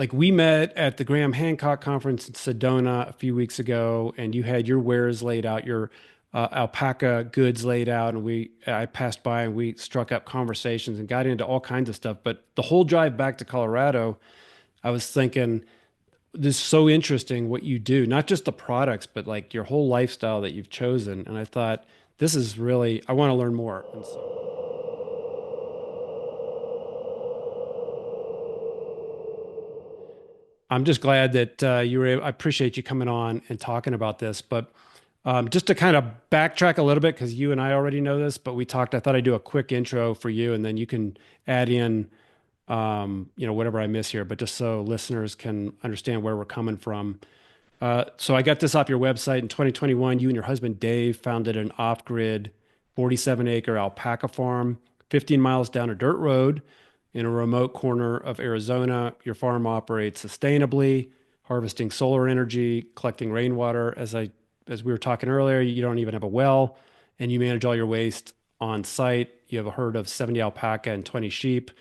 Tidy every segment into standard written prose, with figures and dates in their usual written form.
like we met at the Graham Hancock conference in Sedona a few weeks ago, and you had your wares laid out, your alpaca goods laid out, and I passed by and we struck up conversations and got into all kinds of stuff. But the whole drive back to Colorado, I was thinking, this is so interesting what you do, not just the products, but like your whole lifestyle that you've chosen. And I thought, this is really, I want to learn more. And so I'm just glad that you were able, I appreciate you coming on and talking about this. But just to kind of backtrack a little bit, because you and I already know this, but we talked, I thought I'd do a quick intro for you and then you can add in, whatever I miss here, but just so listeners can understand where we're coming from. So I got this off your website in 2021. You and your husband Dave founded an off-grid 47-acre alpaca farm 15 miles down a dirt road in a remote corner of Arizona. Your farm operates sustainably, harvesting solar energy, collecting rainwater. As we were talking earlier, you don't even have a well, and you manage all your waste on site. You have a herd of 70 alpaca and 20 sheep.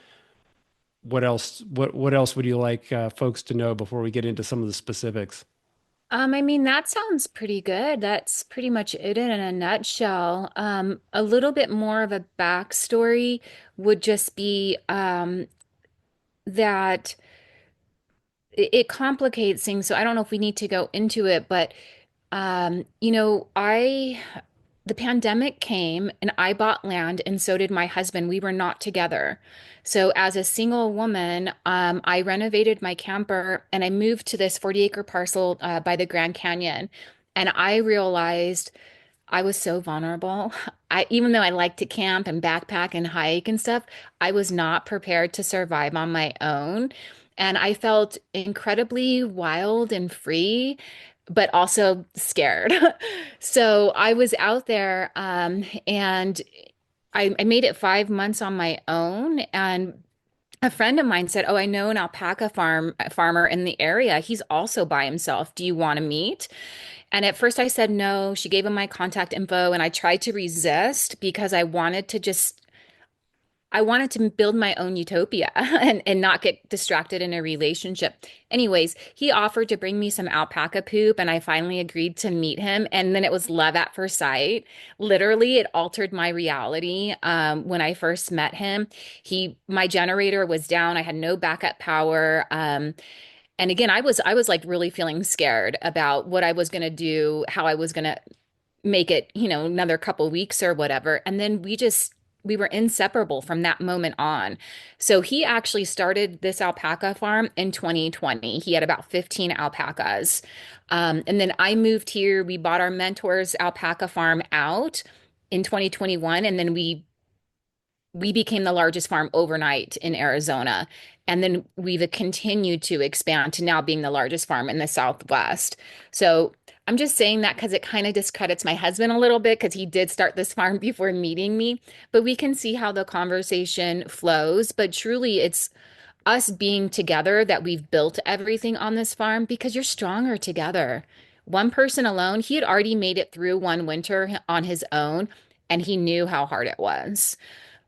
What else? What else would you like folks to know before we get into some of the specifics? I mean, that sounds pretty good. That's pretty much it in a nutshell. A little bit more of a backstory would just be that it complicates things. So I don't know if we need to go into it, but the pandemic came and I bought land and so did my husband. We were not together. So as a single woman, I renovated my camper and I moved to this 40-acre parcel by the Grand Canyon. And I realized I was so vulnerable. Even though I like to camp and backpack and hike and stuff, I was not prepared to survive on my own. And I felt incredibly wild and free, but also scared. So I was out there, and I made it 5 months on my own. And a friend of mine said, "Oh, I know an alpaca farmer in the area. He's also by himself. Do you want to meet?" And at first I said no. She gave him my contact info, and I tried to resist because I wanted to build my own utopia and not get distracted in a relationship. Anyways, he offered to bring me some alpaca poop, and I finally agreed to meet him. And then it was love at first sight. Literally, it altered my reality. When I first met him, my generator was down. I had no backup power. And again, I was like really feeling scared about what I was going to do, how I was going to make it, another couple weeks or whatever. And then we were inseparable from that moment on. So he actually started this alpaca farm in 2020. He had about 15 alpacas. And then I moved here. We bought our mentor's alpaca farm out in 2021. And then we became the largest farm overnight in Arizona. And then we've continued to expand to now being the largest farm in the Southwest. So I'm just saying that because it kind of discredits my husband a little bit because he did start this farm before meeting me. But we can see how the conversation flows. But truly, it's us being together that we've built everything on this farm because you're stronger together. One person alone, he had already made it through one winter on his own, and he knew how hard it was.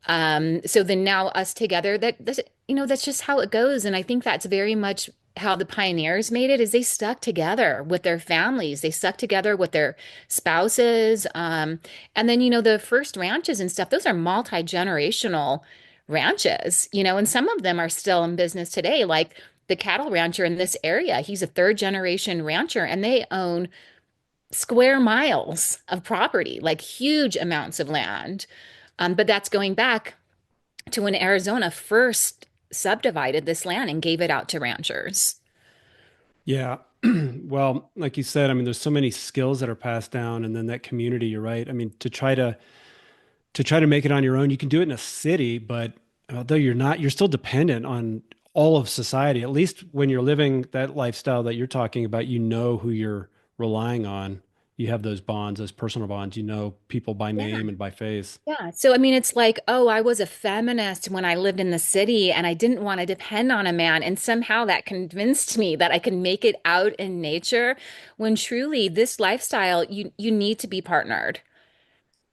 So then now us together, that's just how it goes. And I think that's very much how the pioneers made it is they stuck together with their families. They stuck together with their spouses. And then, the first ranches and stuff, those are multi-generational ranches, and some of them are still in business today, like the cattle rancher in this area. He's a third generation rancher and they own square miles of property, like huge amounts of land. But that's going back to when Arizona first subdivided this land and gave it out to ranchers. Yeah. Well, like you said, I mean, there's so many skills that are passed down, and then that community, you're right. I mean, to try to make it on your own, you can do it in a city, but although you're not, you're still dependent on all of society. At least when you're living that lifestyle that you're talking about, you know who you're relying on. You have those bonds, those personal bonds, you know people by Yeah. name and by face. Yeah. So, I mean, it's like, oh, I was a feminist when I lived in the city and I didn't want to depend on a man. And somehow that convinced me that I could make it out in nature when truly this lifestyle, you need to be partnered.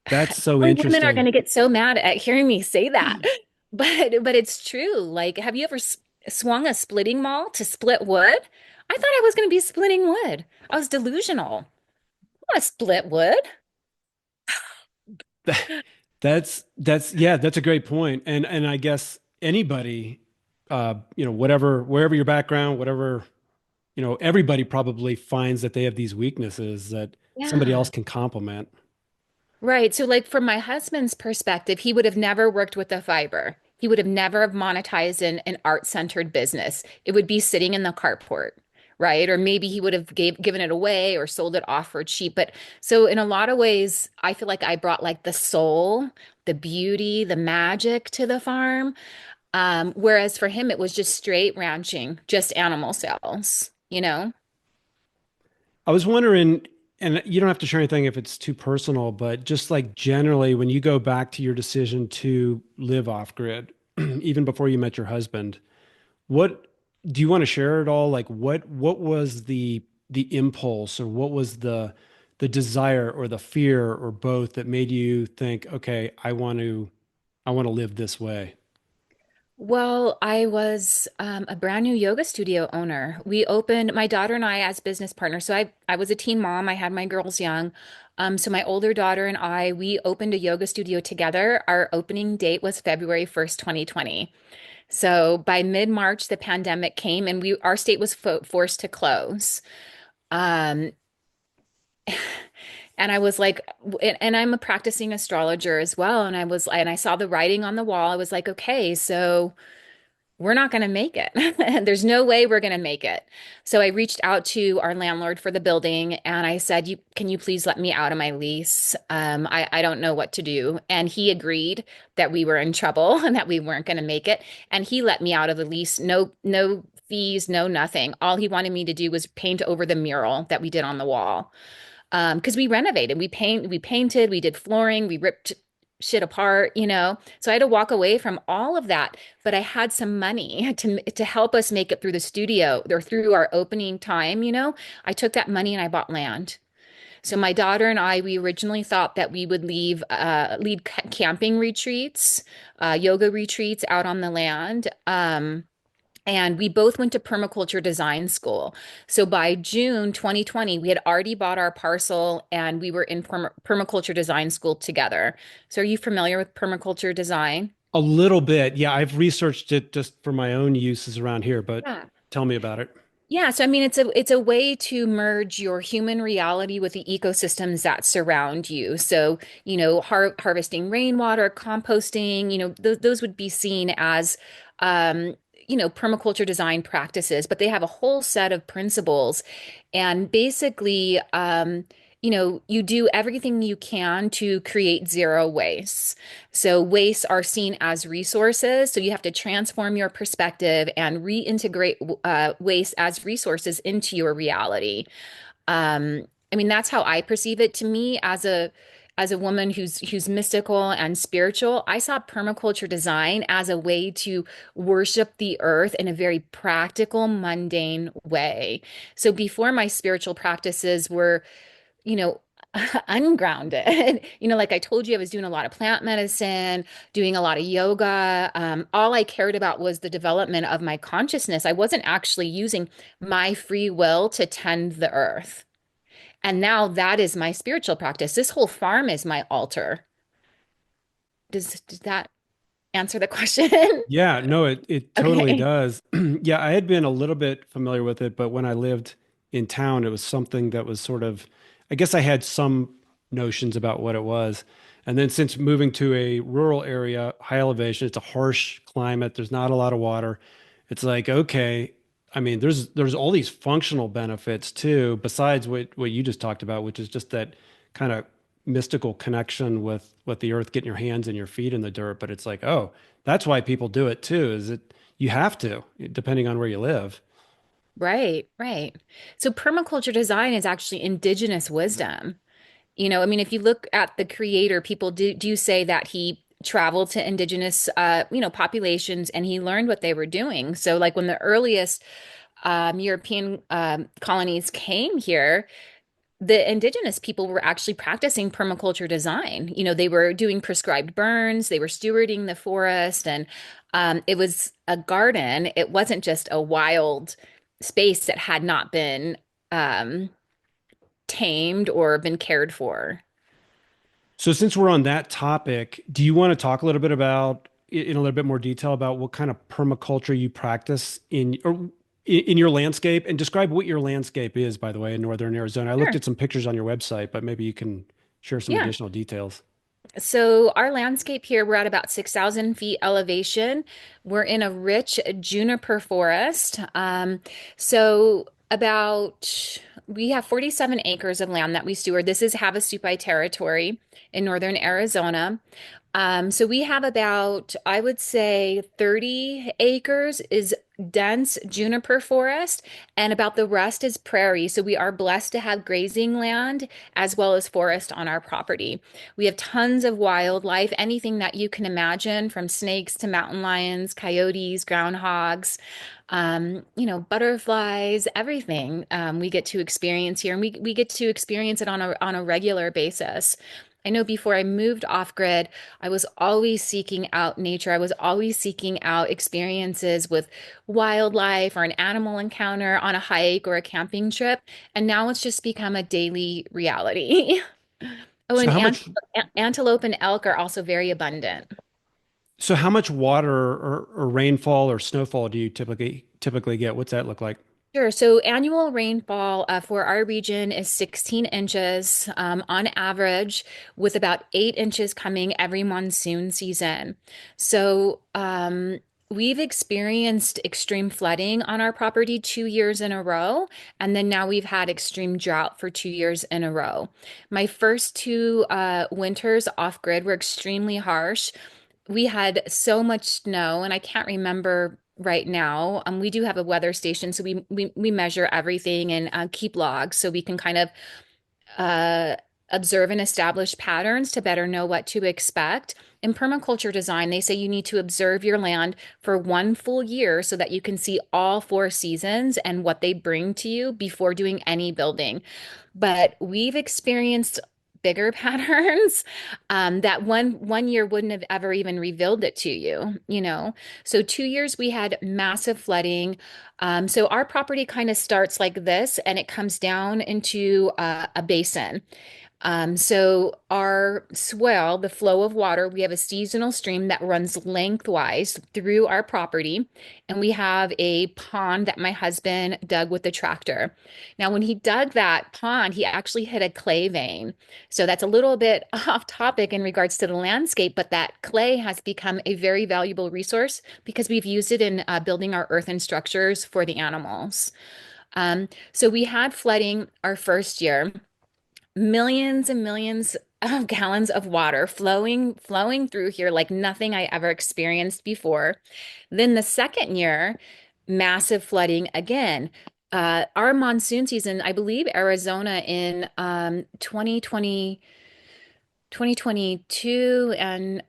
That's so Probably women are going interesting. to get so mad at hearing me say that. But it's true. Like, have you ever swung a splitting maul to split wood. I thought I was going to be splitting wood. I was delusional. I want to split wood. That- that's yeah, that's a great point. And I guess anybody, whatever, wherever your background, whatever, everybody probably finds that they have these weaknesses that somebody else Yeah. can complement. Right. So, like, from my husband's perspective, he would have never worked with the fiber. He would have never have monetized an art-centered business. It would be sitting in the carport, right? Or maybe he would have given it away or sold it off for cheap. But so, in a lot of ways, I feel like I brought like the soul, the beauty, the magic to the farm. Whereas for him, it was just straight ranching, just animal sales, you know? I was wondering, and you don't have to share anything if it's too personal, but just like generally, when you go back to your decision to live off grid, even before you met your husband, what do you want to share at all? Like what was the impulse, or what was the desire or the fear or both that made you think, okay, I want to live this way? Well, I was a brand new yoga studio owner. We opened my daughter and I as business partners. So I was a teen mom. I had my girls young. So my older daughter and I, we opened a yoga studio together. Our opening date was February 1st, 2020. So by mid-March, the pandemic came and we our state was forced to close. Um, and I was like, and I'm a practicing astrologer as well. And I saw the writing on the wall. I was like, okay, so we're not going to make it. There's no way we're going to make it. So I reached out to our landlord for the building and I said, can you please let me out of my lease? I don't know what to do. And he agreed that we were in trouble and that we weren't going to make it. And he let me out of the lease. No, no fees, no nothing. All he wanted me to do was paint over the mural that we did on the wall. Because we renovated, we painted, we did flooring, we ripped shit apart, you know. So I had to walk away from all of that, but I had some money to help us make it through the studio or through our opening time, you know. I took that money and I bought land. So my daughter and I, we originally thought that we would lead camping retreats, yoga retreats out on the land. And we both went to permaculture design school. So by June 2020, we had already bought our parcel and we were in permaculture design school together. So are you familiar with permaculture design? A little bit. Yeah, I've researched it just for my own uses around here, but Yeah. tell me about it. Yeah, so I mean it's a way to merge your human reality with the ecosystems that surround you. So, harvesting rainwater, composting, those would be seen as um, permaculture design practices, but they have a whole set of principles. And basically, you do everything you can to create zero waste. So wastes are seen as resources. So you have to transform your perspective and reintegrate waste as resources into your reality. I mean, that's how I perceive it. To me, as a woman who's mystical and spiritual, I saw permaculture design as a way to worship the earth in a very practical, mundane way. So before my spiritual practices were, you know, ungrounded. Like I told you, I was doing a lot of plant medicine, doing a lot of yoga. All I cared about was the development of my consciousness. I wasn't actually using my free will to tend the earth. And now that is my spiritual practice. This whole farm is my altar. Does that answer the question? Yeah, no, it totally Okay. does. Yeah, I had been a little bit familiar with it, but when I lived in town, it was something that was sort of, I guess I had some notions about what it was. And then since moving to a rural area, high elevation, it's a harsh climate, there's not a lot of water. It's like, okay, I mean, there's all these functional benefits too, besides what you just talked about, which is just that kind of mystical connection with the earth, getting your hands and your feet in the dirt. But it's like, oh, that's why people do it too, is it you have to, depending on where you live. Right, right. So permaculture design is actually indigenous wisdom. I mean, if you look at the creator, people do say that he traveled to indigenous, populations and he learned what they were doing. So, like when the earliest European colonies came here, the indigenous people were actually practicing permaculture design. They were doing prescribed burns, they were stewarding the forest, and it was a garden. It wasn't just a wild space that had not been um, tamed or been cared for. So since we're on that topic, do you want to talk a little bit about, in a little bit more detail about what kind of permaculture you practice in your landscape, and describe what your landscape is, by the way, in northern Arizona? I looked Sure. at some pictures on your website, but maybe you can share some Yeah. additional details. So our landscape here, we're at about 6,000 feet elevation. We're in a rich juniper forest. So about we have 47 acres of land that we steward. This is Havasupai territory in northern Arizona. So we have about, I would say, 30 acres is dense juniper forest, and about the rest is prairie. So we are blessed to have grazing land as well as forest on our property. We have tons of wildlife, anything that you can imagine, from snakes to mountain lions, coyotes, groundhogs, butterflies, everything we get to experience here, and we get to experience it on a regular basis. I know before I moved off grid, I was always seeking out nature. I was always seeking out experiences with wildlife or an animal encounter on a hike or a camping trip. And now it's just become a daily reality. Oh, So and how much antelope and elk are also very abundant. so how much water or rainfall or snowfall do you typically get? What's that look like? Sure. So annual rainfall for our region is 16 inches on average, with about 8 inches coming every monsoon season. So we've experienced extreme flooding on our property 2 years in a row, and then now we've had extreme drought for 2 years in a row. My first two winters off grid were extremely harsh. We had so much snow, and I can't remember right now. We do have a weather station, so we measure everything and keep logs, so we can kind of uh, observe and establish patterns to better know what to expect. In permaculture design, they say you need to observe your land for 1 full year so that you can see all 4 seasons and what they bring to you before doing any building. But we've experienced bigger patterns that one year wouldn't have ever even revealed it to you. So 2 years we had massive flooding. So our property kind of starts like this, and it comes down into a basin. So our swell, the flow of water, we have a seasonal stream that runs lengthwise through our property, and we have a pond that my husband dug with the tractor. Now, when he dug that pond, he actually hit a clay vein. So that's a little bit off topic in regards to the landscape, but that clay has become a very valuable resource because we've used it in building our earthen structures for the animals. So we had flooding our first year, millions and millions of gallons of water flowing through here like nothing I ever experienced before. Then the second year, massive flooding again. Our monsoon season, I believe Arizona in 2022 and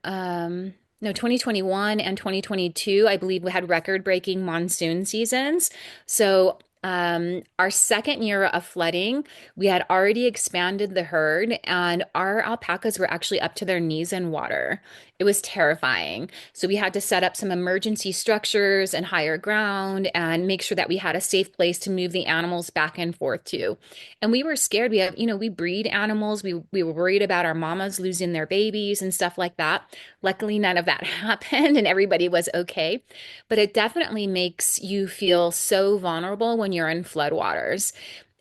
no, 2021 and 2022, I believe we had record-breaking monsoon seasons. So our second year of flooding, we had already expanded the herd, and our alpacas were actually up to their knees in water. It was terrifying. So we had to set up some emergency structures and higher ground and make sure that we had a safe place to move the animals back and forth to. And we were scared. We breed animals. We were worried about our mamas losing their babies and stuff like that. Luckily, none of that happened and everybody was okay. But it definitely makes you feel so vulnerable when you're in floodwaters.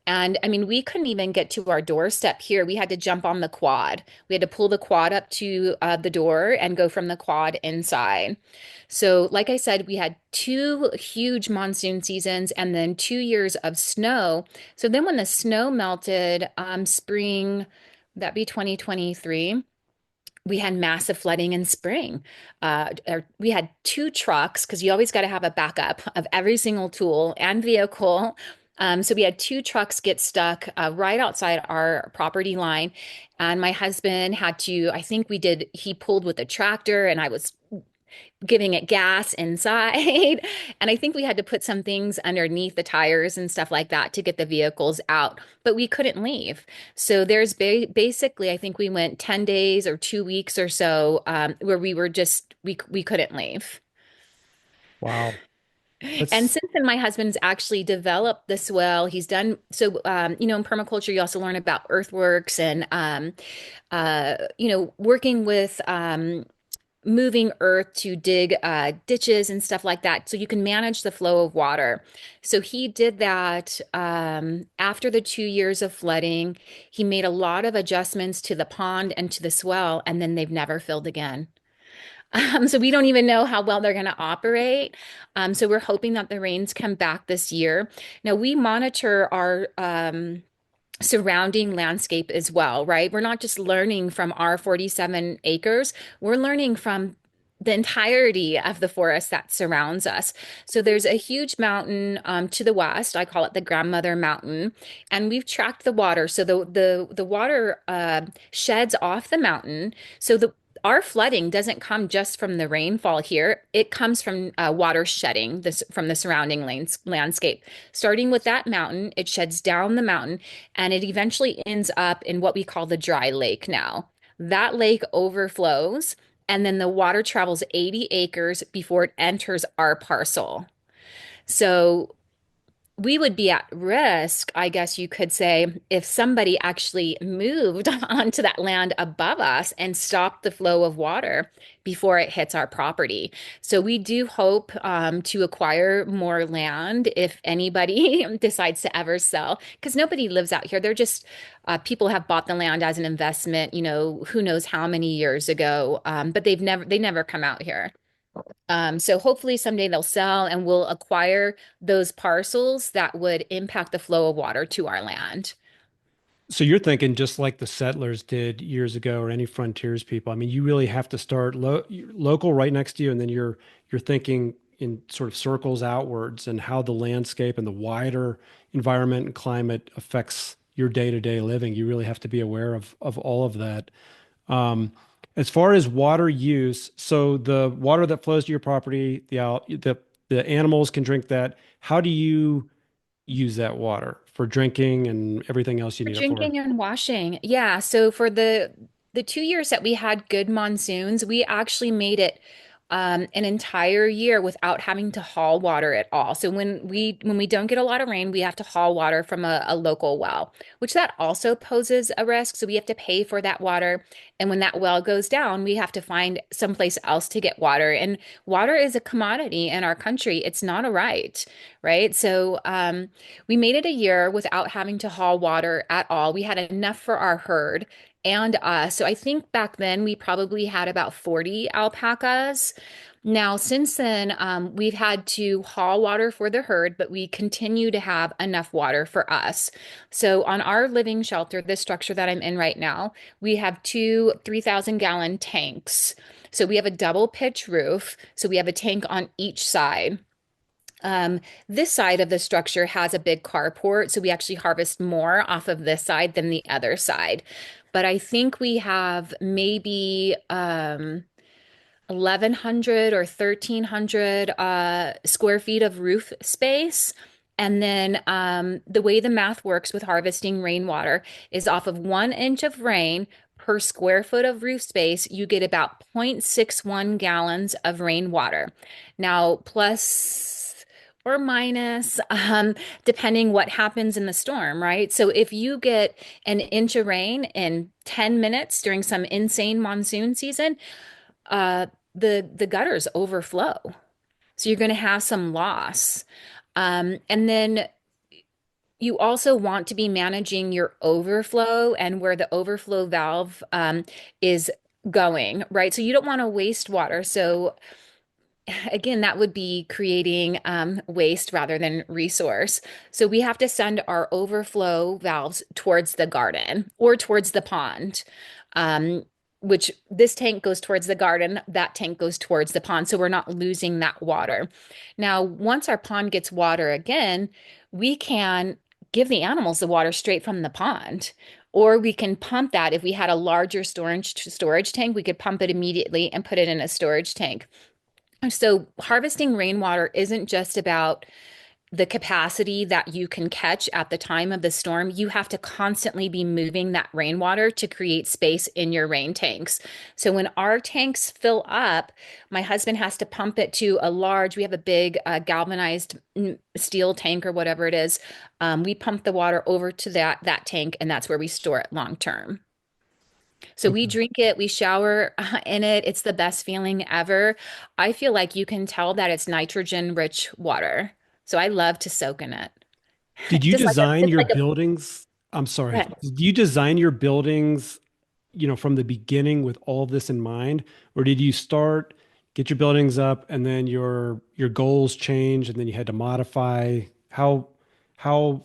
And I mean, we couldn't even get to our doorstep here. We had to jump on the quad. We had to pull the quad up to the door and go from the quad inside. So, like I said, we had two huge monsoon seasons and then 2 years of snow. So then when the snow melted, spring, that'd be 2023, we had massive flooding in spring. We had two trucks because you always got to have a backup of every single tool and vehicle. So we had two trucks get stuck right outside our property line. And my husband had to, I think he pulled with a tractor, and I was giving it gas inside. And I think we had to put some things underneath the tires and stuff like that to get the vehicles out, but we couldn't leave. So there's basically, I think we went 10 days or 2 weeks or so where we were just, we couldn't leave. Wow. And That's since then, my husband's actually developed this well. He's done so, in permaculture, you also learn about earthworks and, working with moving earth to dig ditches and stuff like that so you can manage the flow of water. So he did that after the 2 years of flooding. He made a lot of adjustments to the pond and to the swell, and then they've never filled again. So we don't even know how well they're going to operate. So we're hoping that the rains come back this year. Now we monitor our surrounding landscape as well, right? We're not just learning from our 47 acres, we're learning from the entirety of the forest that surrounds us. So there's a huge mountain to the west. I call it the Grandmother Mountain, and we've tracked the water. So the water sheds off the mountain. So the our flooding doesn't come just from the rainfall here. It comes from water shedding this from the surrounding landscape. Starting with that mountain, it sheds down the mountain and it eventually ends up in what we call the dry lake now. That lake overflows and then the water travels 80 acres before it enters our parcel. So we would be at risk, I guess you could say, if somebody actually moved onto that land above us and stopped the flow of water before it hits our property. So we do hope to acquire more land if anybody decides to ever sell, because nobody lives out here. They're just people have bought the land as an investment, who knows how many years ago, but they never come out here. So hopefully someday they'll sell and we'll acquire those parcels that would impact the flow of water to our land. so you're thinking just like the settlers did years ago or any frontiers people. I mean, you really have to start local right next to you, and then you're thinking in sort of circles outwards and how the landscape and the wider environment and climate affects your day-to-day living. You really have to be aware of all of that. Um, as far as water use, so the water that flows to your property, the animals can drink that. How do you use that water for drinking and everything else you For need it for? drinking and washing. Yeah. So for the 2 years that we had good monsoons, we actually made it an entire year without having to haul water at all. So when we don't get a lot of rain, we have to haul water from a local well, which that also poses a risk. So we have to pay for that water. And when that well goes down, we have to find someplace else to get water. And water is a commodity in our country. It's not a right, right? So we made it a year without having to haul water at all. We had enough for our herd and us. So I think back then we probably had about 40 alpacas. Now, since then, we've had to haul water for the herd, but we continue to have enough water for us. So on our living shelter, this structure that I'm in right now, we have two 3,000-gallon tanks. So we have a double pitch roof. So we have a tank on each side. This side of the structure has a big carport, so we actually harvest more off of this side than the other side. But I think we have maybe 1,100 or 1,300 square feet of roof space. And then the way the math works with harvesting rainwater is off of 1 inch of rain per square foot of roof space, you get about 0.61 gallons of rainwater. Now, plus or minus, depending what happens in the storm, right? So if you get an inch of rain in 10 minutes during some insane monsoon season, the gutters overflow. So you're going to have some loss. And then you also want to be managing your overflow and where the overflow valve is going, right? So you don't want to waste water. So again, that would be creating waste rather than resource. So we have to send our overflow valves towards the garden or towards the pond. Which this tank goes towards the garden, that tank goes towards the pond. So we're not losing that water. Now, once our pond gets water again, we can give the animals the water straight from the pond. Or we can pump that. If we had a larger storage tank, we could pump it immediately and put it in a storage tank. So harvesting rainwater isn't just about the capacity that you can catch at the time of the storm. You have to constantly be moving that rainwater to create space in your rain tanks. So when our tanks fill up, my husband has to pump it to a large, we have a big galvanized steel tank or whatever it is. We pump the water over to that tank, and that's where we store it long term. So we Okay. drink it, we shower in it. It's the best feeling ever. I feel like you can tell that it's nitrogen rich water. So I love to soak in it. Did you Just like design just your like a buildings? I'm sorry. Go Did you design your buildings, from the beginning with all of this in mind, or did you start, get your buildings up, and then your goals change, and then you had to modify? How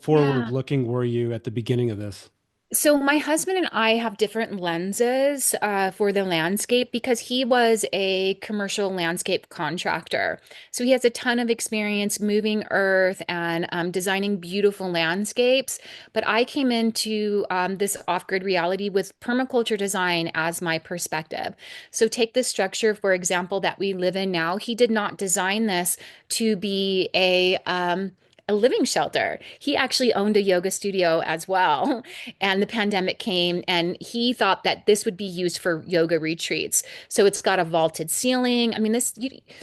forward Yeah. looking were you at the beginning of this? So my husband and I have different lenses for the landscape because he was a commercial landscape contractor. So he has a ton of experience moving earth and designing beautiful landscapes. But I came into this off-grid reality with permaculture design as my perspective. So take the structure, for example, that we live in now. He did not design this to be a living shelter. He actually owned a yoga studio as well. And the pandemic came, and he thought that this would be used for yoga retreats. So it's got a vaulted ceiling. I mean, this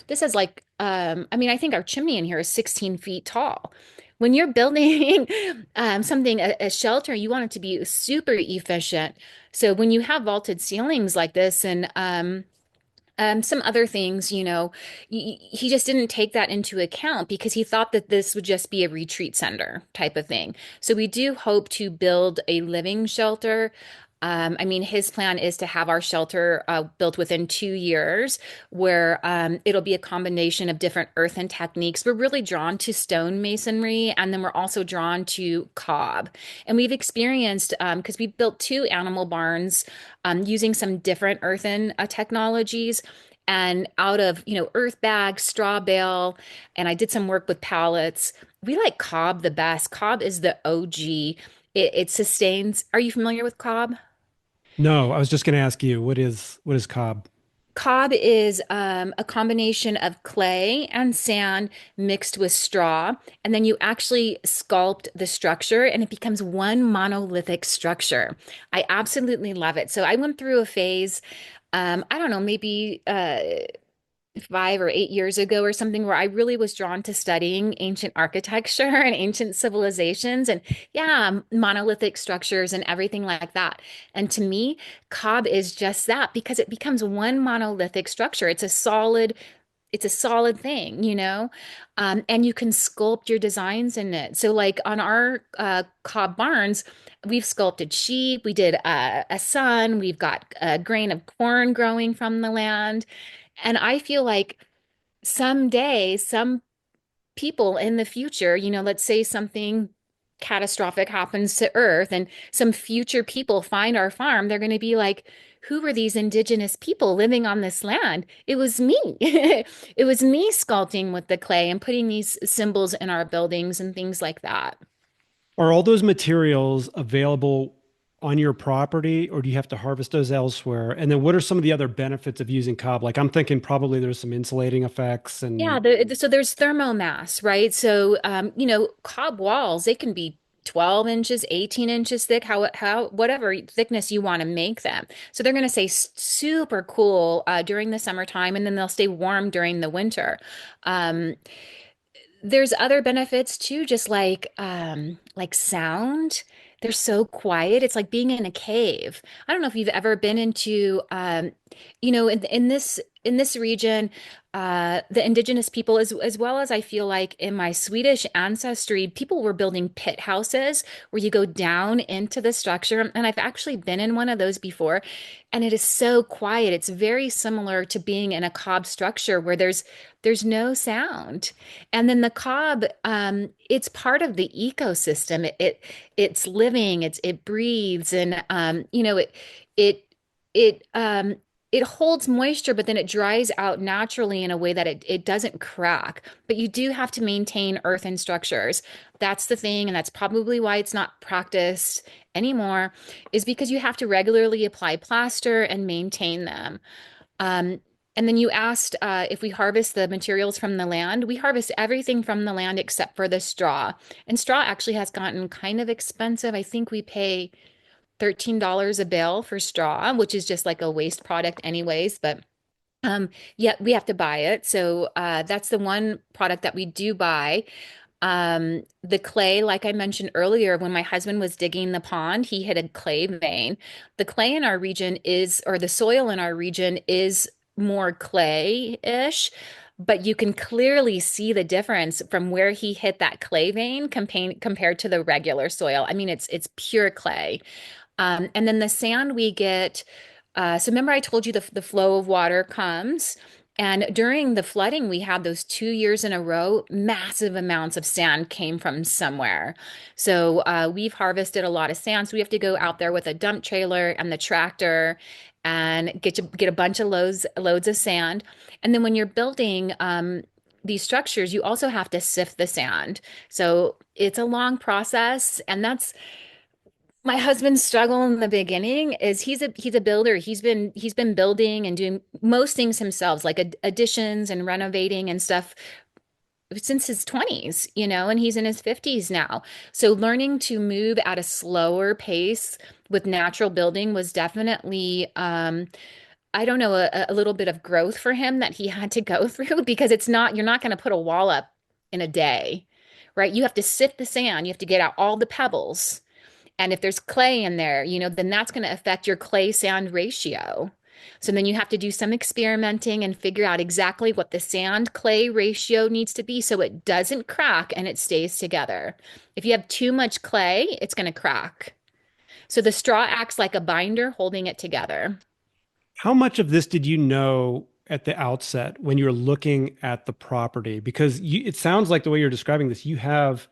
has like, I mean, I think our chimney in here is 16 feet tall. When you're building something, a shelter, you want it to be super efficient. So when you have vaulted ceilings like this, and some other things, he just didn't take that into account because he thought that this would just be a retreat center type of thing. So we do hope to build a living shelter. I mean, his plan is to have our shelter built within 2 years, where it'll be a combination of different earthen techniques. We're really drawn to stone masonry, and then we're also drawn to cob. And we've experienced, because we built two animal barns using some different earthen technologies. And out of, earth bags, straw bale, and I did some work with pallets. We like cob the best. Cob is the OG. It sustains. Are you familiar with cob? No, I was just going to ask you, what is cob? Cob is a combination of clay and sand mixed with straw, and then you actually sculpt the structure, and it becomes one monolithic structure. I absolutely love it. So I went through a phase, I don't know, maybe 5 or 8 years ago or something, where I really was drawn to studying ancient architecture and ancient civilizations and, yeah, monolithic structures and everything like that. And to me, cob is just that because it becomes one monolithic structure. It's a solid thing, and you can sculpt your designs in it. So, like on our cob barns, we've sculpted sheep, we did a sun, we've got a grain of corn growing from the land. And I feel like someday, some people in the future, let's say something catastrophic happens to Earth and some future people find our farm, they're going to be like, who were these indigenous people living on this land? It was me. It was me sculpting with the clay and putting these symbols in our buildings and things like that. Are all those materials available on your property, or do you have to harvest those elsewhere? And then what are some of the other benefits of using cob? Like I'm thinking probably there's some insulating effects Yeah, and so there's thermomass, right? So, cob walls, they can be 12 inches, 18 inches thick, whatever thickness you want to make them. So they're going to stay super cool during the summertime, and then they'll stay warm during the winter. Um, there's other benefits too, just like sound. They're so quiet. It's like being in a cave. I don't know if you've ever been into in this region, the indigenous people, as well as I feel like in my Swedish ancestry, people were building pit houses where you go down into the structure. And I've actually been in one of those before, and it is so quiet. It's very similar to being in a cob structure where there's no sound. And then the cob, it's part of the ecosystem. It's living, it breathes, and it it it holds moisture, but then it dries out naturally in a way that it doesn't crack. But you do have to maintain earthen structures. That's the thing, and that's probably why it's not practiced anymore, is because you have to regularly apply plaster and maintain them. Um, And then you asked if we harvest the materials from the land. We harvest everything from the land except for the straw. And straw actually has gotten kind of expensive. I think we pay $13 a bale for straw, which is just like a waste product anyways, but yeah, we have to buy it. So that's the one product that we do buy. The clay, like I mentioned earlier, when my husband was digging the pond, he hit a clay vein. The clay in our region is, or the soil in our region is more clay-ish, but you can clearly see the difference from where he hit that clay vein compared to the regular soil. I mean, it's pure clay. And then the sand we get, so remember I told you the flow of water comes. And during the flooding, we had those 2 years in a row, massive amounts of sand came from somewhere. So we've harvested a lot of sand. So we have to go out there with a dump trailer and the tractor and get a bunch of loads of sand. And then when you're building these structures, you also have to sift the sand. So it's a long process, and that's my husband's struggle in the beginning is he's a builder. He's been building and doing most things himself, like additions and renovating and stuff since his 20s, and he's in his 50s now. So learning to move at a slower pace with natural building was definitely I don't know, a little bit of growth for him that he had to go through because you're not going to put a wall up in a day, right? You have to sift the sand, you have to get out all the pebbles. And if there's clay in there, then that's going to affect your clay sand ratio. So then you have to do some experimenting and figure out exactly what the sand clay ratio needs to be so it doesn't crack and it stays together. If you have too much clay, it's going to crack. So the straw acts like a binder holding it together. How much of this did you know at the outset when you were looking at the property? Because it sounds like the way you're describing this, you have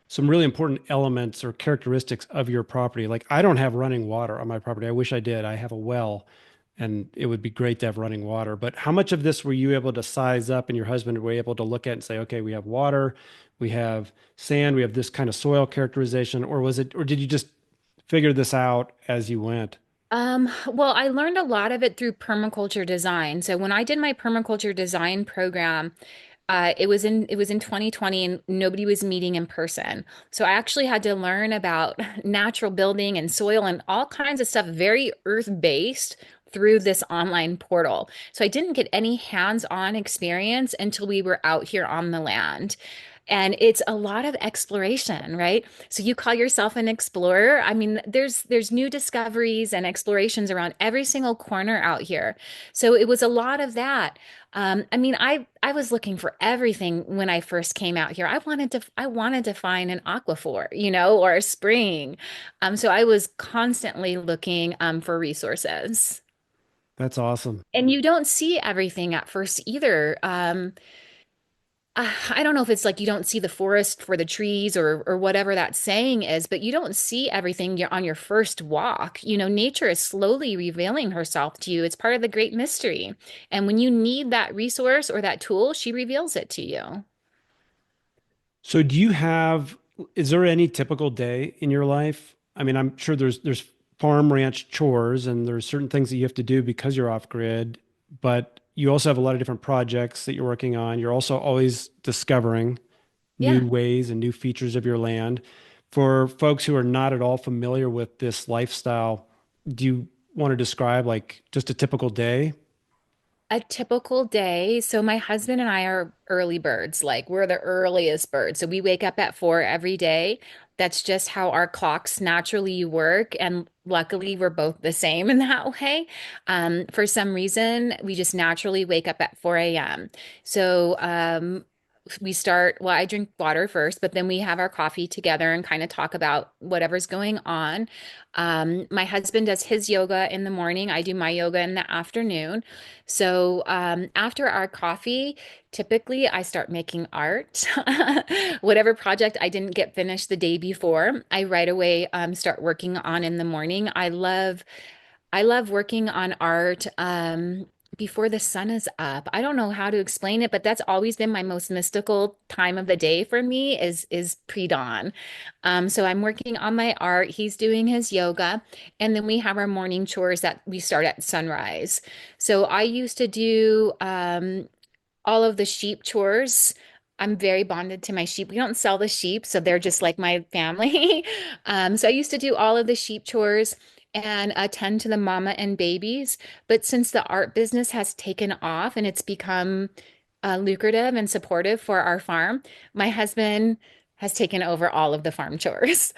some really important elements or characteristics of your property. Like I don't have running water on my property. I wish I did. I have a well and it would be great to have running water. But how much of this were you able to size up and your husband were able to look at and say, okay, we have water, we have sand, we have this kind of soil characterization, or did you just figure this out as you went? Well, I learned a lot of it through permaculture design. So when I did my permaculture design program, it was in 2020 and nobody was meeting in person. So I actually had to learn about natural building and soil and all kinds of stuff, very earth-based through this online portal. So I didn't get any hands-on experience until we were out here on the land. And it's a lot of exploration, right? So you call yourself an explorer. I mean, there's new discoveries and explorations around every single corner out here. So it was a lot of that. I mean, I was looking for everything when I first came out here. I wanted to find an aquifer, or a spring. So I was constantly looking for resources. That's awesome. And you don't see everything at first either. I don't know if it's like you don't see the forest for the trees or whatever that saying is, but you don't see everything on your first walk. Nature is slowly revealing herself to you. It's part of the great mystery. And when you need that resource or that tool, she reveals it to you. So is there any typical day in your life? I mean, I'm sure there's farm ranch chores and there's certain things that you have to do because you're off grid, but you also have a lot of different projects that you're working on. You're also always discovering Yeah. new ways and new features of your land. For folks who are not at all familiar with this lifestyle, do you want to describe like just a typical day? A typical day. So my husband and I are early birds. Like we're the earliest birds. So we wake up at 4 every day. That's just how our clocks naturally work. And luckily, we're both the same in that way. For some reason, we just naturally wake up at 4 a.m. So we start, well, I drink water first, but then we have our coffee together and kind of talk about whatever's going on. My husband does his yoga in the morning. I do my yoga in the afternoon. So after our coffee, typically I start making art. Whatever project I didn't get finished the day before, I right away start working on in the morning. I love working on art. before the sun is up. I don't know how to explain it, but that's always been my most mystical time of the day for me is pre-dawn. So I'm working on my art. He's doing his yoga, and then we have our morning chores that we start at sunrise. So I used to do all of the sheep chores. I'm very bonded to my sheep. We don't sell the sheep, so they're just like my family. So I used to do all of the sheep chores and attend to the mama and babies. But since the art business has taken off and it's become lucrative and supportive for our farm, my husband has taken over all of the farm chores.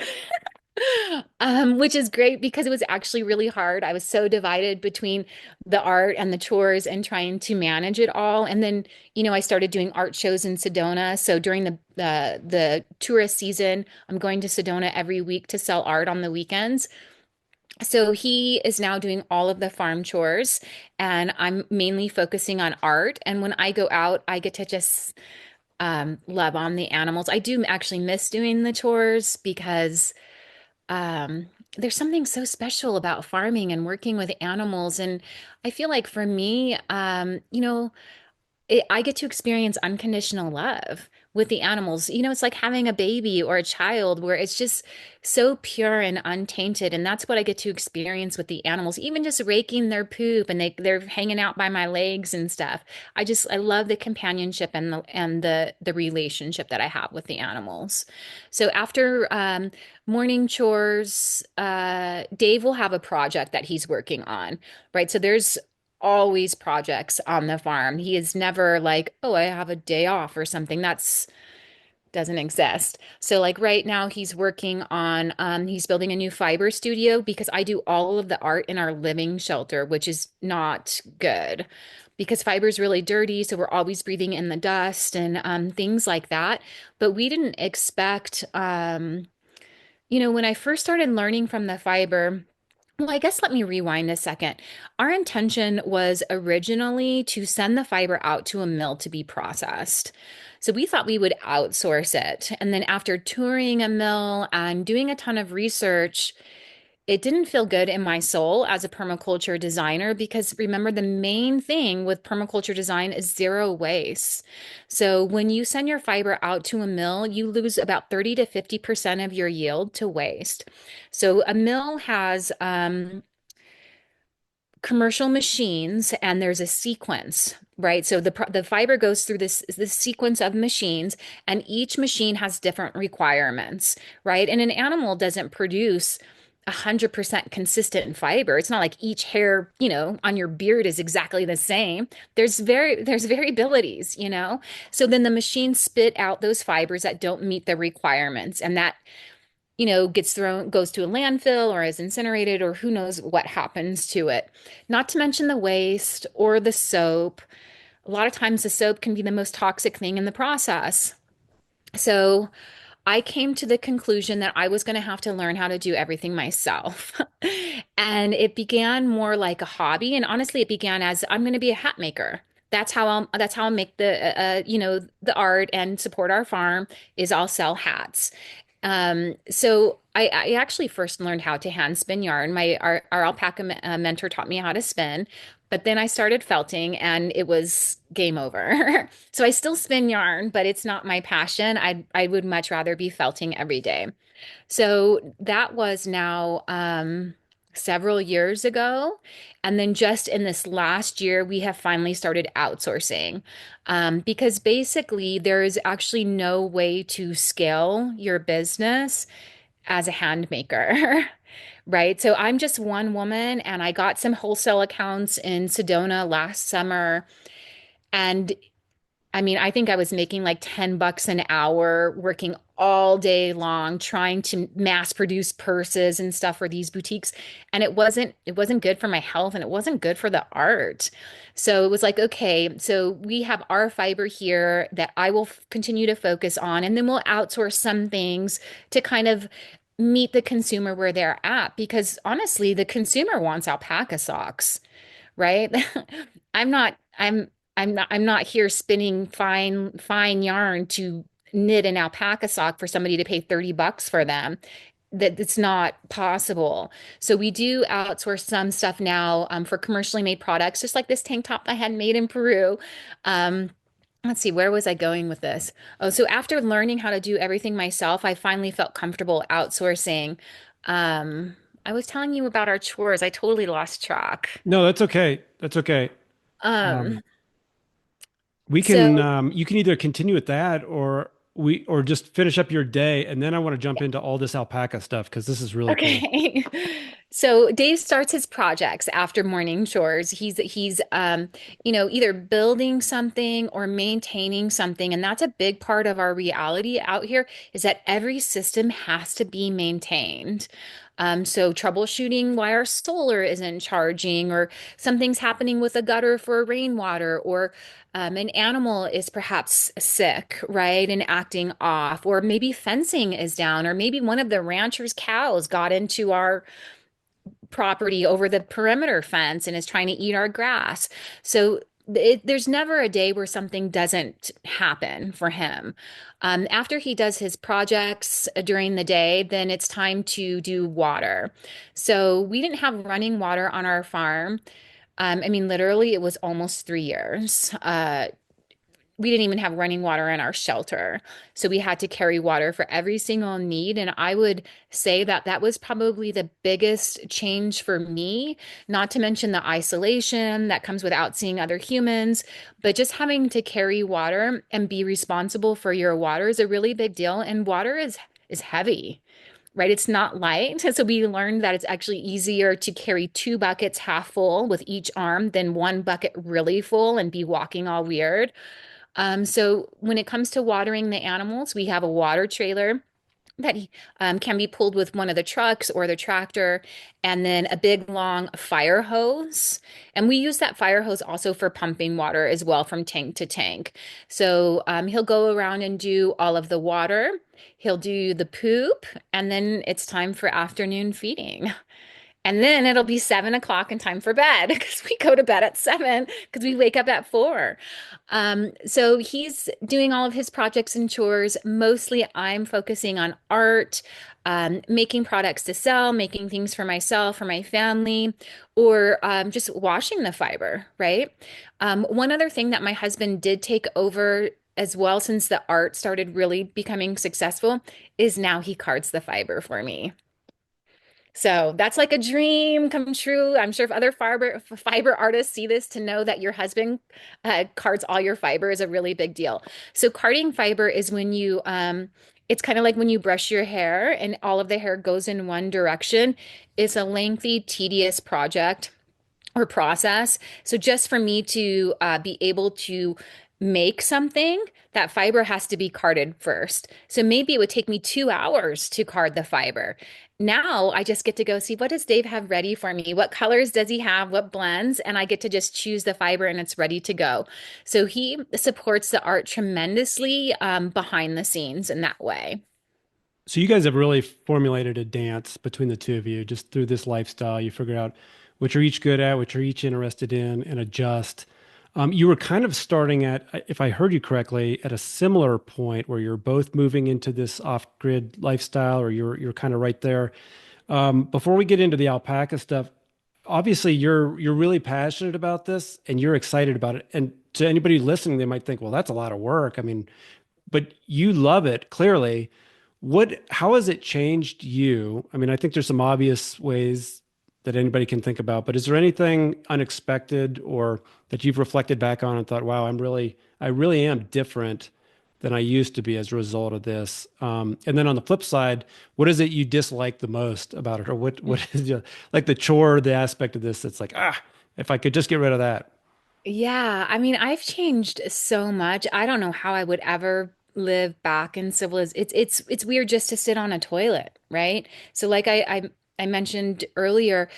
Which is great because it was actually really hard. I was so divided between the art and the chores and trying to manage it all. And then, I started doing art shows in Sedona. So during the tourist season, I'm going to Sedona every week to sell art on the weekends. So he is now doing all of the farm chores, and I'm mainly focusing on art. And when I go out, I get to just love on the animals. I do actually miss doing the chores because um, there's something so special about farming and working with animals. And I feel like for me, I get to experience unconditional love with the animals. It's like having a baby or a child where it's just so pure and untainted. And that's what I get to experience with the animals, even just raking their poop and they're hanging out by my legs and stuff. I love the companionship and the relationship that I have with the animals. So after morning chores, Dave will have a project that he's working on, right? So there's always projects on the farm. He is never like, oh, I have a day off or something. That's doesn't exist. So like right now he's working on he's building a new fiber studio because I do all of the art in our living shelter, which is not good because fiber is really dirty, so we're always breathing in the dust and things like that. But we didn't expect when I first started learning from the fiber. Well, I guess let me rewind a second. Our intention was originally to send the fiber out to a mill to be processed. So we thought we would outsource it. And then after touring a mill and doing a ton of research, it didn't feel good in my soul as a permaculture designer because remember, the main thing with permaculture design is zero waste. So when you send your fiber out to a mill, you lose about 30 to 50% of your yield to waste. So a mill has commercial machines and there's a sequence, right? So the fiber goes through this sequence of machines, and each machine has different requirements, right? And an animal doesn't produce 100% consistent fiber. It's not like each hair, on your beard is exactly the same. There's variabilities, So then the machines spit out those fibers that don't meet the requirements, and that goes to a landfill or is incinerated or who knows what happens to it. Not to mention the waste or the soap. A lot of times the soap can be the most toxic thing in the process. So I came to the conclusion that I was going to have to learn how to do everything myself. And it began more like a hobby. And honestly, it began as I'm going to be a hat maker. That's how I'll make the art and support our farm is I'll sell hats. So I actually first learned how to hand spin yarn. Our alpaca mentor taught me how to spin, but then I started felting and it was game over. So I still spin yarn, but it's not my passion. I would much rather be felting every day. So that was now several years ago. And then just in this last year, we have finally started outsourcing because basically there is actually no way to scale your business as a hand maker. Right. So I'm just one woman and I got some wholesale accounts in Sedona last summer. And I mean, I think I was making like $10 an hour, working all day long, trying to mass produce purses and stuff for these boutiques. And it wasn't good for my health and it wasn't good for the art. So it was like, okay, so we have our fiber here that I will continue to focus on, and then we'll outsource some things to kind of meet the consumer where they're at. Because honestly, the consumer wants alpaca socks, right? I'm not, I'm not here spinning fine yarn to knit an alpaca sock for somebody to pay $30 for them. that it's not possible. So we do outsource some stuff now for commercially made products, just like this tank top I had made in Peru. Um, let's see, where was I going with this? Oh, so after learning how to do everything myself, I finally felt comfortable outsourcing. Um, I was telling you about our chores. I totally lost track. No, that's okay. That's okay. Um, Um, we can so you can either continue with that or just finish up your day, and then I want to jump into all this alpaca stuff because this is really cool. Okay. So Dave starts his projects after morning chores. He's either building something or maintaining something. And that's a big part of our reality out here is that every system has to be maintained. So troubleshooting why our solar isn't charging, or something's happening with a gutter for rainwater, or an animal is perhaps sick, right, and acting off, or maybe fencing is down, or maybe one of the rancher's cows got into our property over the perimeter fence and is trying to eat our grass. So there's never a day where something doesn't happen for him. After he does his projects during the day, then it's time to do water. So we didn't have running water on our farm. I mean, literally, it was almost 3 years. We didn't even have running water in our shelter. So we had to carry water for every single need. And I would say that that was probably the biggest change for me, not to mention the isolation that comes without seeing other humans, but just having to carry water and be responsible for your water is a really big deal. And water is heavy. Right? It's not light. So we learned that it's actually easier to carry two buckets half full with each arm than one bucket really full and be walking all weird. So when it comes to watering the animals, we have a water trailer that can be pulled with one of the trucks or the tractor, and then a big long fire hose. And we use that fire hose also for pumping water as well from tank to tank. So he'll go around and do all of the water. He'll do the poop, and then it's time for afternoon feeding. And then it'll be 7 o'clock and time for bed because we go to bed at 7 because we wake up at 4. So he's doing all of his projects and chores. Mostly I'm focusing on art, making products to sell, making things for myself, for my family, or just washing the fiber, right? One other thing that my husband did take over as well since the art started really becoming successful is now he cards the fiber for me. So that's like a dream come true. I'm sure if other fiber artists see this to know that your husband cards all your fiber is a really big deal. So carding fiber is when it's kind of like when you brush your hair and all of the hair goes in one direction. It's a lengthy, tedious project or process. So just for me to be able to make something, that fiber has to be carded first. So maybe it would take me 2 hours to card the fiber. Now I just get to go see what does Dave have ready for me? What colors does he have? What blends? And I get to just choose the fiber and it's ready to go. So he supports the art tremendously behind the scenes in that way. So you guys have really formulated a dance between the two of you just through this lifestyle. You figure out what you're each good at, what you're each interested in, and adjust. You were kind of starting at, if I heard you correctly, at a similar point where you're both moving into this off-grid lifestyle, or you're kind of right there. Before we get into the alpaca stuff, obviously you're really passionate about this and you're excited about it. And to anybody listening, they might think, well, that's a lot of work. I mean, but you love it clearly. How has it changed you? I mean, I think there's some obvious ways that anybody can think about, but is there anything unexpected or that you've reflected back on and thought, wow, I really am different than I used to be as a result of this? And then on the flip side, what is it you dislike the most about it? Or what is like the chore, the aspect of this that's like, if I could just get rid of that. Yeah, I mean, I've changed so much. I don't know how I would ever live back in civilization. It's weird just to sit on a toilet, right? So like I mentioned earlier,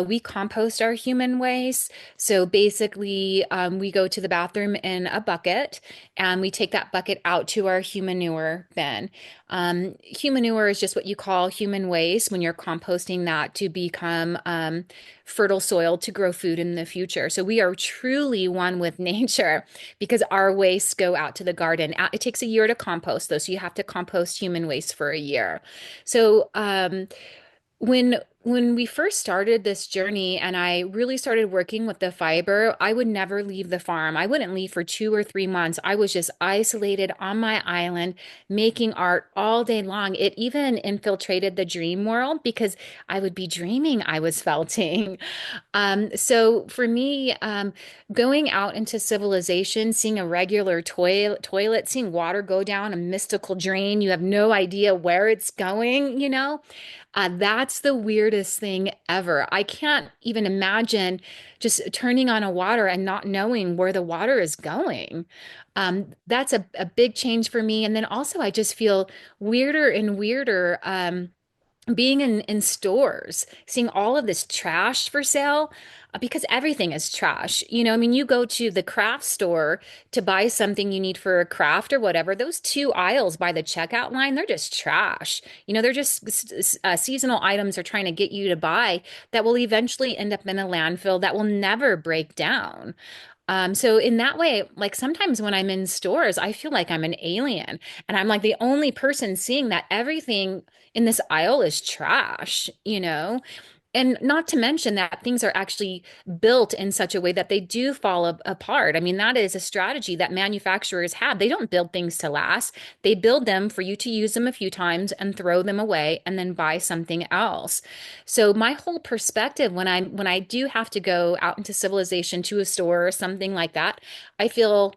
we compost our human waste. So basically, we go to the bathroom in a bucket and we take that bucket out to our humanure bin. Humanure is just what you call human waste when you're composting that to become fertile soil to grow food in the future. So we are truly one with nature because our wastes go out to the garden. It takes a year to compost, though, so you have to compost human waste for a year. So when we first started this journey and I really started working with the fiber, I would never leave the farm. I wouldn't leave for 2 or 3 months. I was just isolated on my island, making art all day long. It even infiltrated the dream world because I would be dreaming I was felting. So for me, going out into civilization, seeing a regular toilet, seeing water go down a mystical drain, you have no idea where it's going, that's the weirdest thing ever. I can't even imagine just turning on a water and not knowing where the water is going. That's a big change for me. And then also, I just feel weirder and weirder. Being in stores, seeing all of this trash for sale, because everything is trash. I mean, you go to the craft store to buy something you need for a craft or whatever, those two aisles by the checkout line, they're just trash. They're just seasonal items they're trying to get you to buy that will eventually end up in a landfill that will never break down. So in that way, like sometimes when I'm in stores, I feel like I'm an alien and I'm like the only person seeing that everything in this aisle is trash. And not to mention that things are actually built in such a way that they do fall apart. I mean, that is a strategy that manufacturers have. They don't build things to last. They build them for you to use them a few times and throw them away and then buy something else. So my whole perspective when I do have to go out into civilization to a store or something like that, I feel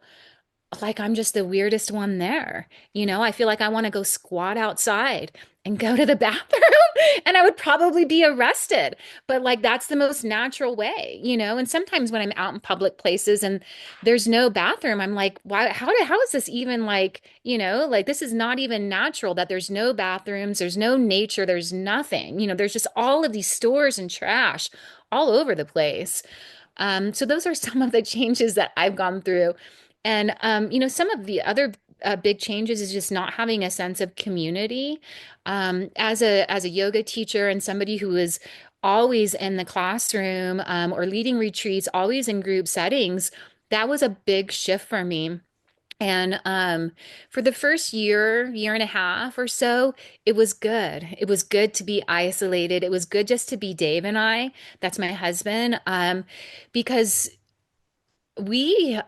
like I'm just the weirdest one there. I feel like I want to go squat outside and go to the bathroom and I would probably be arrested. But like that's the most natural way. And sometimes when I'm out in public places and there's no bathroom, I'm like, why how is this even like this is not even natural that there's no bathrooms, there's no nature, there's nothing. There's just all of these stores and trash all over the place. So those are some of the changes that I've gone through. And some of the other big changes is just not having a sense of community. As a yoga teacher and somebody who is always in the classroom or leading retreats, always in group settings, that was a big shift for me. And for the first year and a half or so, it was good. It was good to be isolated. It was good just to be Dave and I. That's my husband. Because we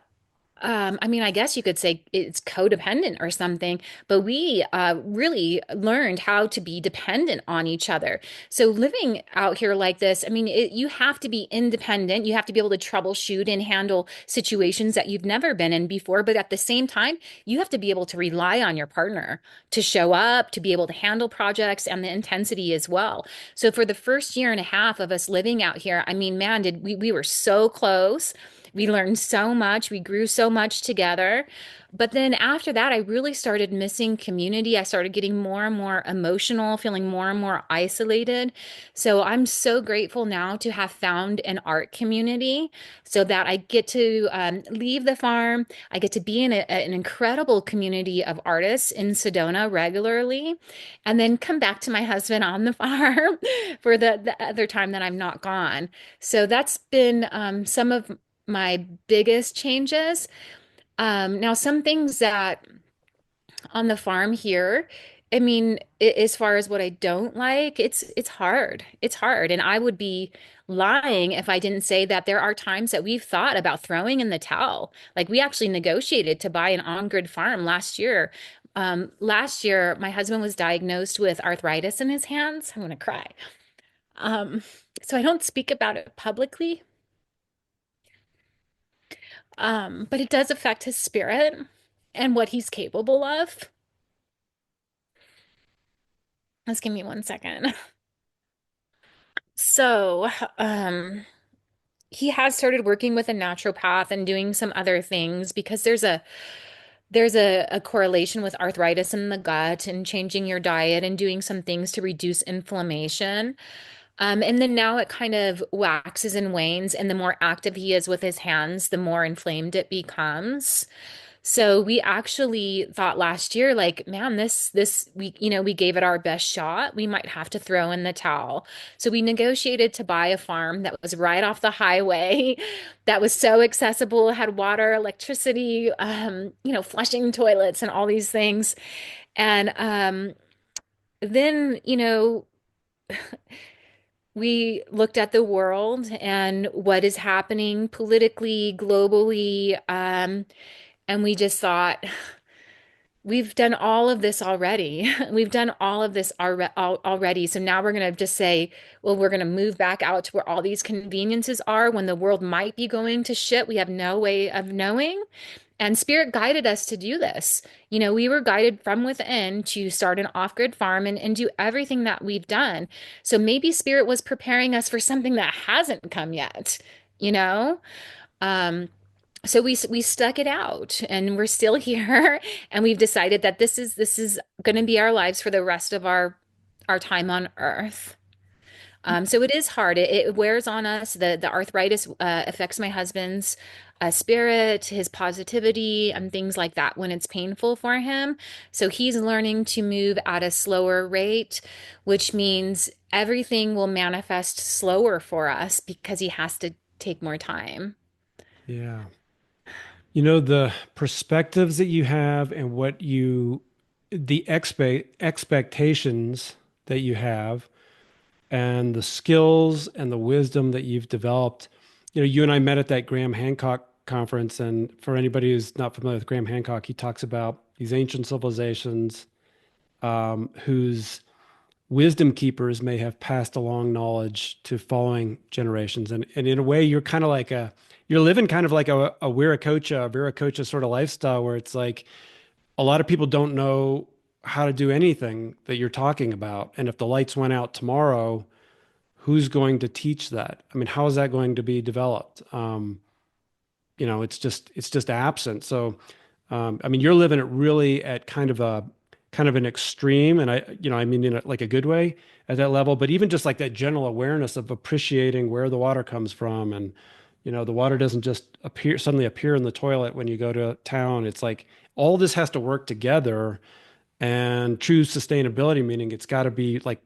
I mean, I guess you could say it's codependent or something, but we really learned how to be dependent on each other. So living out here like this, I mean, you have to be independent. You have to be able to troubleshoot and handle situations that you've never been in before. But at the same time, you have to be able to rely on your partner to show up, to be able to handle projects and the intensity as well. So for the first year and a half of us living out here, I mean, man, did we were so close. We learned so much. We grew so much together. But then after that, I really started missing community. I started getting more and more emotional, feeling more and more isolated. So I'm so grateful now to have found an art community so that I get to leave the farm. I get to be in an incredible community of artists in Sedona regularly, and then come back to my husband on the farm for the other time that I'm not gone. So that's been some of my biggest changes. Now, some things that on the farm here, I mean, as far as what I don't like, it's hard. It's hard, and I would be lying if I didn't say that there are times that we've thought about throwing in the towel. Like we actually negotiated to buy an on-grid farm last year. Last year, my husband was diagnosed with arthritis in his hands. I'm gonna cry. Um, so I don't speak about it publicly. But it does affect his spirit and what he's capable of. Just give me 1 second. So, he has started working with a naturopath and doing some other things because there's a correlation with arthritis in the gut and changing your diet and doing some things to reduce inflammation. And then now it kind of waxes and wanes, and the more active he is with his hands, the more inflamed it becomes. So we actually thought last year, like, man, we gave it our best shot. We might have to throw in the towel. So we negotiated to buy a farm that was right off the highway, that was so accessible, had water, electricity, flushing toilets and all these things. And then, we looked at the world and what is happening politically, globally, and we just thought, we've done all of this already. We've done all of this already. So now we're going to just say, well, we're going to move back out to where all these conveniences are when the world might be going to shit. We have no way of knowing. And Spirit guided us to do this. We were guided from within to start an off-grid farm and do everything that we've done. So maybe Spirit was preparing us for something that hasn't come yet, you know? Um, so we stuck it out and we're still here and we've decided that this is going to be our lives for the rest of our time on Earth. So it is hard. It wears on us. The arthritis affects my husband's spirit, his positivity, and things like that when it's painful for him. So he's learning to move at a slower rate, which means everything will manifest slower for us because he has to take more time. Yeah. You know, the perspectives that you have and the expectations that you have and the skills and the wisdom that you've developed. You and I met at that Graham Hancock conference. And for anybody who's not familiar with Graham Hancock, he talks about these ancient civilizations whose wisdom keepers may have passed along knowledge to following generations. And in a way, you're living kind of like a Viracocha sort of lifestyle where it's like a lot of people don't know how to do anything that you're talking about. And if the lights went out tomorrow, who's going to teach that? I mean, how is that going to be developed? It's just absent. So, I mean, you're living it really at kind of an extreme, and I mean, like a good way at that level, but even just like that general awareness of appreciating where the water comes from. And, the water doesn't just suddenly appear in the toilet when you go to town. It's like all this has to work together and true sustainability, meaning it's got to be like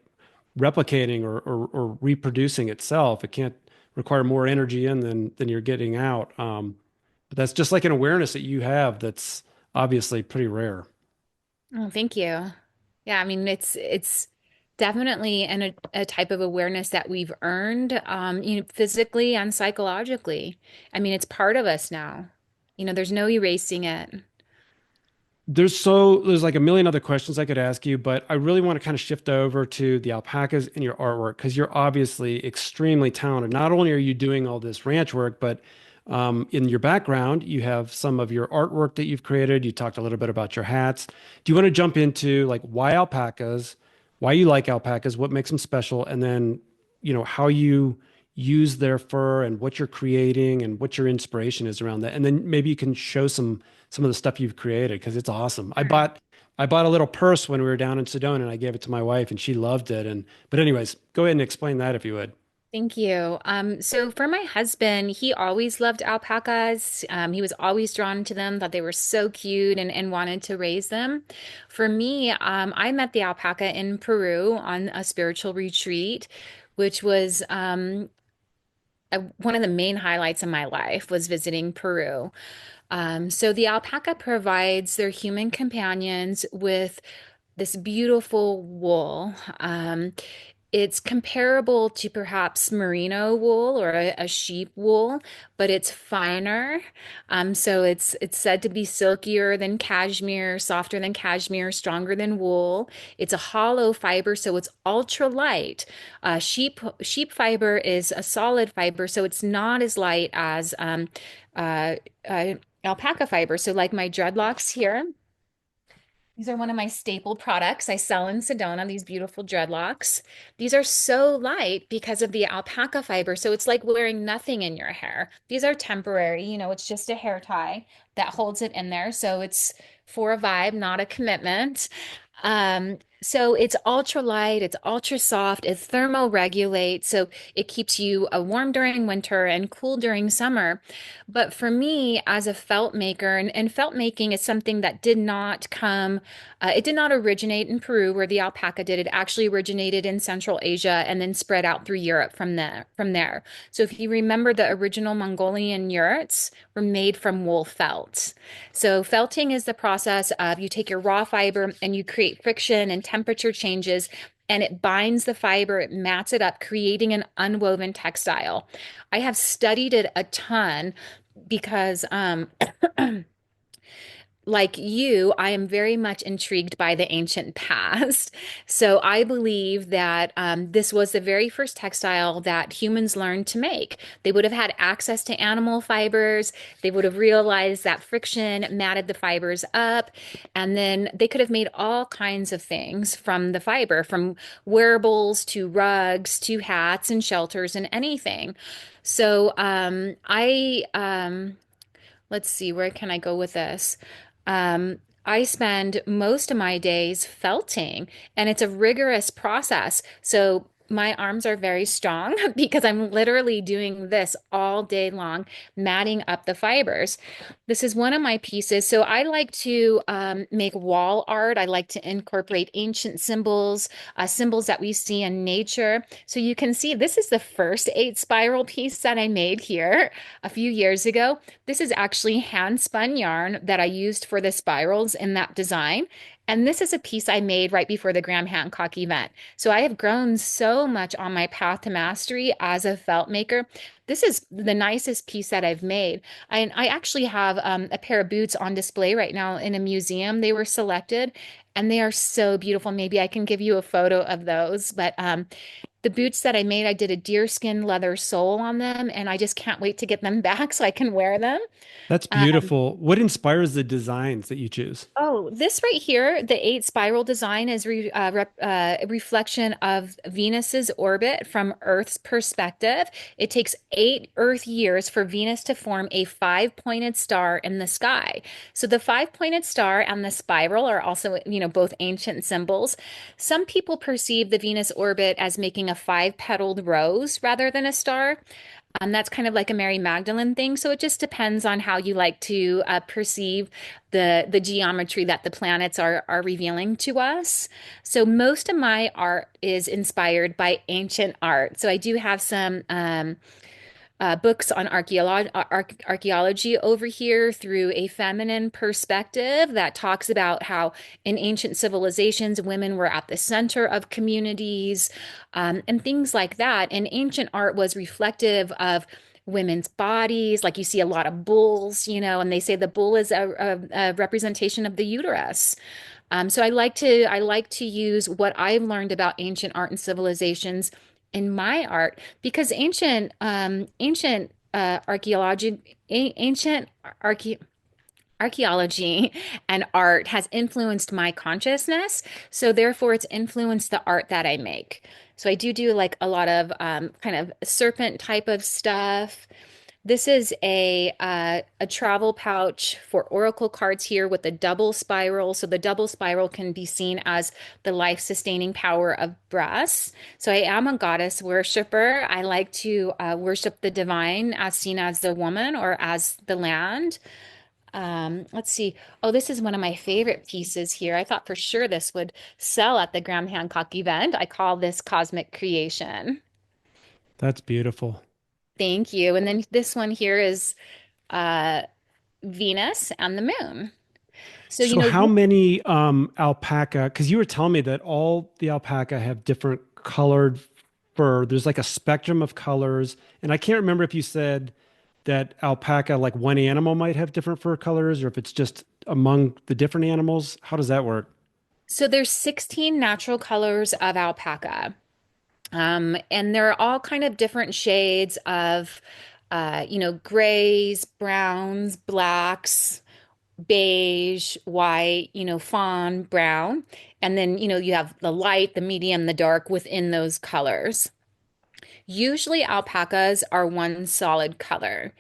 replicating or reproducing itself. It can't require more energy in than you're getting out. But that's just like an awareness that you have that's obviously pretty rare. Oh, thank you. Yeah, I mean it's definitely a type of awareness that we've earned, physically and psychologically. I mean, it's part of us now. There's no erasing it. There's like a million other questions I could ask you, but I really want to kind of shift over to the alpacas and your artwork because you're obviously extremely talented. Not only are you doing all this ranch work, but in your background, you have some of your artwork that you've created. You talked a little bit about your hats. Do you want to jump into like why alpacas, why you like alpacas, what makes them special, and then, how you use their fur and what you're creating and what your inspiration is around that? And then maybe you can show some of the stuff you've created because it's awesome. I bought a little purse when we were down in Sedona and I gave it to my wife and she loved it. But anyways, go ahead and explain that if you would. Thank you. So for my husband, he always loved alpacas. He was always drawn to them, thought they were so cute and wanted to raise them. For me, I met the alpaca in Peru on a spiritual retreat, which was one of the main highlights of my life was visiting Peru. So the alpaca provides their human companions with this beautiful wool. It's comparable to perhaps merino wool or a sheep wool, but it's finer. So it's said to be silkier than cashmere, softer than cashmere, stronger than wool. It's a hollow fiber, so it's ultra light. Sheep fiber is a solid fiber, so it's not as light as uh, alpaca fiber. So like my dreadlocks here. These are one of my staple products I sell in Sedona, these beautiful dreadlocks. These are so light because of the alpaca fiber. So it's like wearing nothing in your hair. These are temporary, it's just a hair tie that holds it in there. So it's for a vibe, not a commitment. Um, So it's ultra light, it's ultra soft, it thermoregulates, so it keeps you warm during winter and cool during summer. But for me, as a felt maker, and felt making is something that did not come, it did not originate in Peru where the alpaca did. It actually originated in Central Asia and then spread out through Europe from there. From there. So if you remember, the original Mongolian yurts were made from wool felt. So felting is the process of you take your raw fiber and you create friction and temperature changes, and it binds the fiber, it mats it up, creating an unwoven textile. I have studied it a ton because like you, I am very much intrigued by the ancient past. So I believe that this was the very first textile that humans learned to make. They would have had access to animal fibers. They would have realized that friction matted the fibers up. And then they could have made all kinds of things from the fiber, from wearables to rugs to hats and shelters and anything. So let's see, where can I go with this? I spend most of my days felting, and it's a rigorous process. So my arms are very strong because I'm literally doing this all day long, matting up the fibers. This is one of my pieces. So I like to make wall art. I like to incorporate ancient symbols, symbols that we see in nature. So you can see this is the first 8 spiral piece that I made here a few years ago. This is actually hand spun yarn that I used for the spirals in that design. And this is a piece I made right before the Graham Hancock event. So I have grown so much on my path to mastery as a felt maker. This is the nicest piece that I've made. I actually have a pair of boots on display right now in a museum. They were selected and they are so beautiful. Maybe I can give you a photo of those. But the boots that I made, I did a deerskin leather sole on them, and I just can't wait to get them back so I can wear them. That's Um, beautiful. What inspires the designs that you choose? Oh, this right here, the 8 spiral design is a reflection of Venus's orbit from Earth's perspective. It takes 8 Earth years for Venus to form a 5 pointed star in the sky. So the 5 pointed star and the spiral are also, both ancient symbols. Some people perceive the Venus orbit as making a 5 petaled rose rather than a star. That's kind of like a Mary Magdalene thing. So it just depends on how you like to perceive the geometry that the planets are revealing to us. So most of my art is inspired by ancient art. So I do have some books on archaeology over here through a feminine perspective that talks about how in ancient civilizations, women were at the center of communities, and things like that. And ancient art was reflective of women's bodies. Like you see a lot of bulls, and they say the bull is a representation of the uterus. So I like to use what I've learned about ancient art and civilizations in my art because ancient archae archaeology and art has influenced my consciousness. So therefore, it's influenced the art that I make. So I do like a lot of kind of serpent type of stuff. This is a travel pouch for oracle cards here with a double spiral. So the double spiral can be seen as the life-sustaining power of brass. So I am a goddess worshiper. I like to worship the divine as seen as the woman or as the land. Let's see. Oh, this is one of my favorite pieces here. I thought for sure this would sell at the Graham Hancock event. I call this Cosmic Creation. That's beautiful. Thank you. And then this one here is uh, Venus and the moon. So, So how many alpaca, because you were telling me that all the alpaca have different colored fur. There's like a spectrum of colors. And I can't remember if you said that alpaca, like one animal might have different fur colors, or if it's just among the different animals. How does that work? so there's 16 natural colors of alpaca. And they're all kind of different shades of, grays, browns, blacks, beige, white, fawn, brown. And then, you have the light, the medium, the dark within those colors. Usually alpacas are one solid color.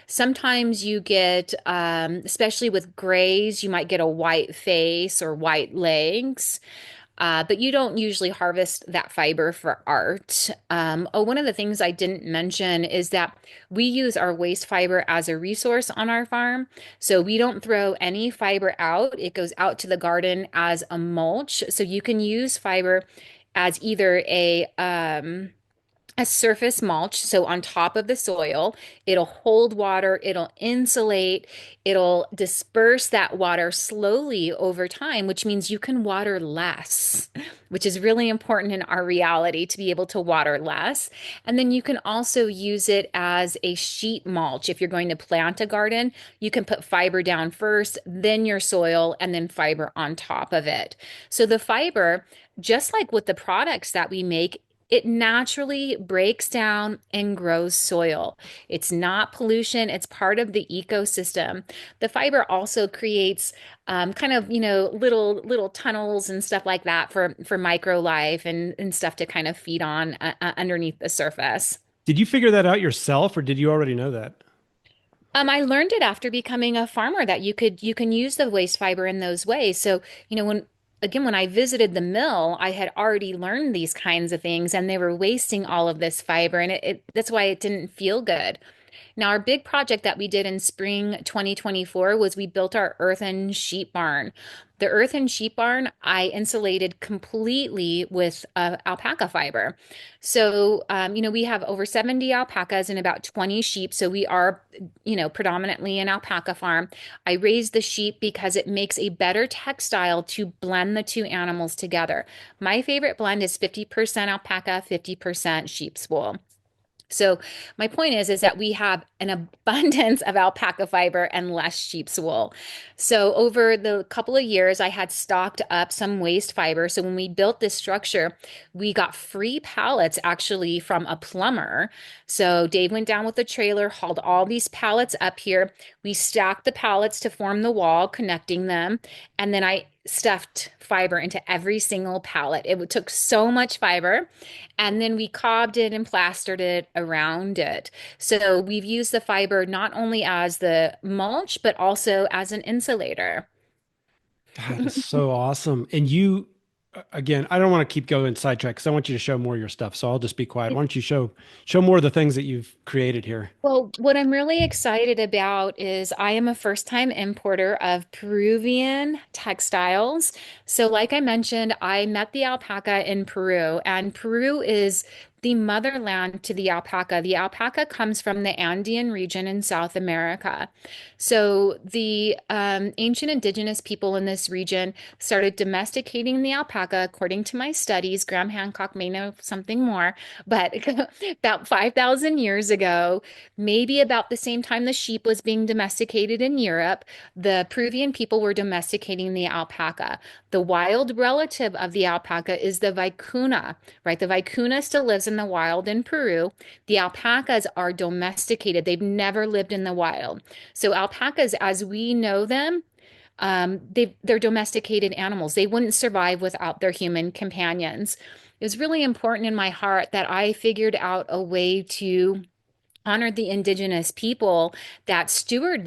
Sometimes you get, especially with grays, you might get a white face or white legs. But you don't usually harvest that fiber for art. Oh, one of the things I didn't mention is that we use our waste fiber as a resource on our farm. So we don't throw any fiber out. It goes out to the garden as a mulch. So you can use fiber as either a surface mulch, so on top of the soil, it'll hold water, it'll insulate, it'll disperse that water slowly over time, which means you can water less, which is really important in our reality to be able to water less. And then you can also use it as a sheet mulch. If you're going to plant a garden, you can put fiber down first, then your soil, and then fiber on top of it. So the fiber, just like with the products that we make, it naturally breaks down and grows soil. It's not pollution, it's part of the ecosystem. The fiber also creates kind of, little tunnels and stuff like that for microlife and stuff to kind of feed on underneath the surface. Did you figure that out yourself, or did you already know that? I learned it after becoming a farmer that you can use the waste fiber in those ways. So, when I visited the mill, I had already learned these kinds of things and they were wasting all of this fiber and that's why it didn't feel good. Now, our big project that we did in spring 2024 was we built our earthen sheep barn. The earthen sheep barn, I insulated completely with alpaca fiber. So, we have over 70 alpacas and about 20 sheep. So we are, predominantly an alpaca farm. I raised the sheep because it makes a better textile to blend the two animals together. My favorite blend is 50% alpaca, 50% sheep's wool. So my point is that we have an abundance of alpaca fiber and less sheep's wool. So over the couple of years, I had stocked up some waste fiber. So when we built this structure, we got free pallets actually from a plumber. So Dave went down with the trailer, hauled all these pallets up here. We stacked the pallets to form the wall, connecting them, and then I stuffed fiber into every single pallet. It took so much fiber. And then we cobbed it and plastered it around it. So we've used the fiber not only as the mulch, but also as an insulator. That is so awesome. And again, I don't want to keep going sidetrack because I want you to show more of your stuff. So I'll just be quiet. Why don't you show more of the things that you've created here? Well, what I'm really excited about is I am a first-time importer of Peruvian textiles. So, like I mentioned, I met the alpaca in Peru, and Peru is the motherland to the alpaca. The alpaca comes from the Andean region in South America. So, the ancient indigenous people in this region started domesticating the alpaca, according to my studies. Graham Hancock may know something more, but about 5,000 years ago, maybe about the same time the sheep was being domesticated in Europe, the Peruvian people were domesticating the alpaca. The wild relative of the alpaca is the vicuna, right? The vicuna still lives in the wild in Peru. The alpacas are domesticated. They've never lived in the wild. So alpacas, as we know them, they're domesticated animals. They wouldn't survive without their human companions. It was really important in my heart that I figured out a way to honored the indigenous people that stewarded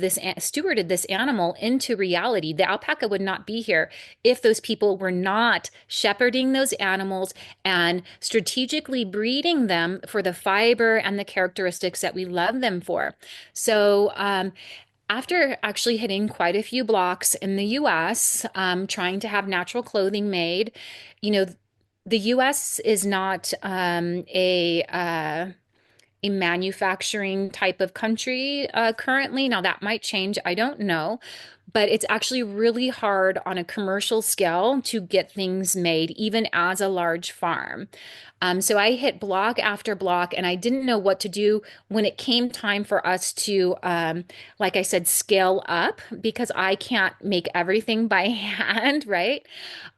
this animal into reality. The alpaca would not be here if those people were not shepherding those animals and strategically breeding them for the fiber and the characteristics that we love them for. So, after actually hitting quite a few blocks in the US, trying to have natural clothing made, you know, the US is not a manufacturing type of country currently. Now, that might change. I don't know. But it's actually really hard on a commercial scale to get things made, even as a large farm. So I hit block after block, and I didn't know what to do when it came time for us to, like I said, scale up because I can't make everything by hand, right?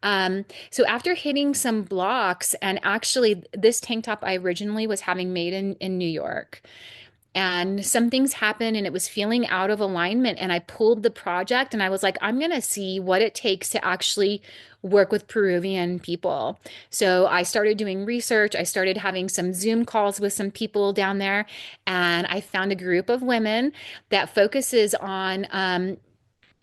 So after hitting some blocks, and actually, this tank top I originally was having made in New York. And some things happened and it was feeling out of alignment. And I pulled the project and I was like, I'm going to see what it takes to actually work with Peruvian people. So I started doing research. I started having some Zoom calls with some people down there. And I found a group of women that focuses on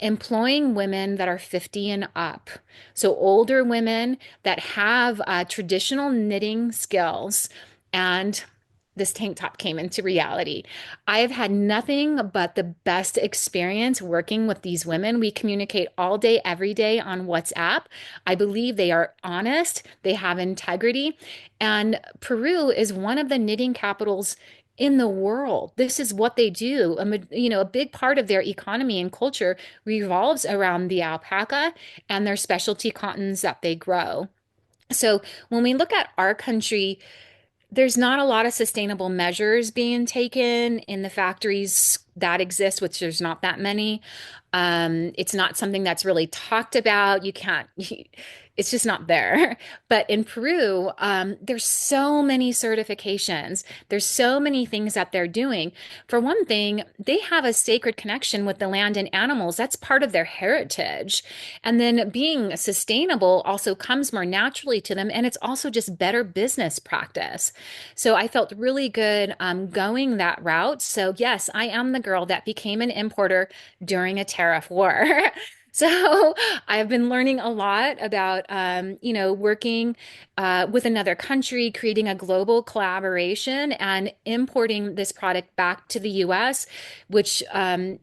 employing women that are 50 and up. So older women that have traditional knitting skills. And this tank top came into reality. I have had nothing but the best experience working with these women. We communicate all day, every day on WhatsApp. I believe they are honest, they have integrity. And Peru is one of the knitting capitals in the world. This is what they do. A big part of their economy and culture revolves around the alpaca and their specialty cottons that they grow. So when we look at our country, there's not a lot of sustainable measures being taken in the factories that exist, which there's not that many. It's not something that's really talked about. You can't, it's just not there. But in Peru, there's so many certifications. There's so many things that they're doing. For one thing, they have a sacred connection with the land and animals. That's part of their heritage. And then being sustainable also comes more naturally to them. And it's also just better business practice. So I felt really good going that route. So, yes, I am the girl that became an importer during a tariff war. So I've been learning a lot about, working with another country, creating a global collaboration, and importing this product back to the U.S. Which, I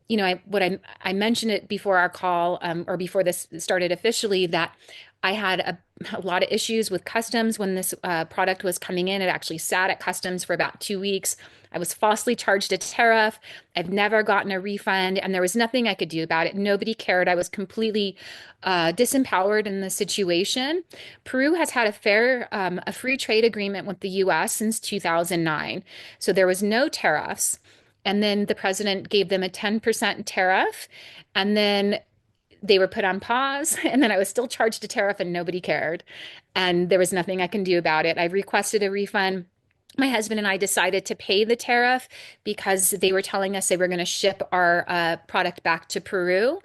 mentioned it before our call, or before this started officially, that I had a lot of issues with customs when this product was coming in. It actually sat at customs for about 2 weeks. I was falsely charged a tariff. I've never gotten a refund, and there was nothing I could do about it. Nobody cared. I was completely disempowered in the situation. Peru has had a free trade agreement with the U.S. since 2009, so there was no tariffs. And then the president gave them a 10% tariff, and then they were put on pause, and then I was still charged a tariff and nobody cared. And there was nothing I can do about it. I requested a refund. My husband and I decided to pay the tariff because they were telling us they were going to ship our product back to Peru.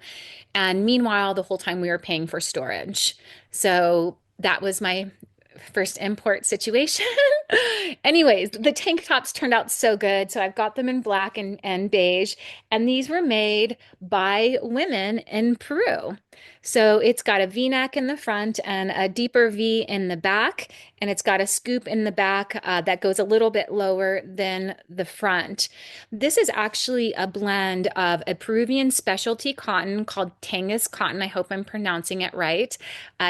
And meanwhile, the whole time we were paying for storage. So that was my first import situation. Anyways, the tank tops turned out so good. So I've got them in black and beige. And these were made by women in Peru. So it's got a V-neck in the front and a deeper V in the back. And it's got a scoop in the back that goes a little bit lower than the front. This is actually a blend of a Peruvian specialty cotton called Tangus cotton. I hope I'm pronouncing it right.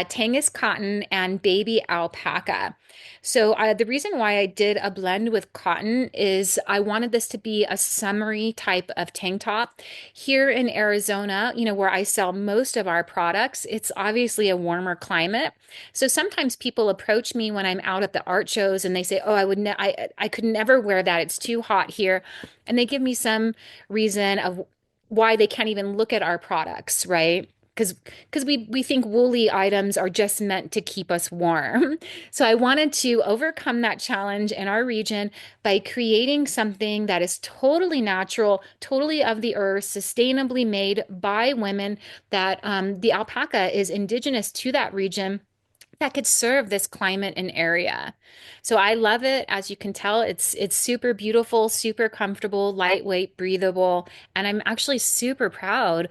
Tangus cotton and baby alpaca. So the reason why I did a blend with cotton is I wanted this to be a summery type of tank top. Here in Arizona, where I sell most of our products, it's obviously a warmer climate. So sometimes people approach me when I'm out at the art shows and they say, "Oh, I could never wear that. It's too hot here." And they give me some reason of why they can't even look at our products, right? Because we think woolly items are just meant to keep us warm. So I wanted to overcome that challenge in our region by creating something that is totally natural, totally of the earth, sustainably made by women, that the alpaca is indigenous to that region, that could serve this climate and area. So I love it. As you can tell, it's super beautiful, super comfortable, lightweight, breathable, and I'm actually super proud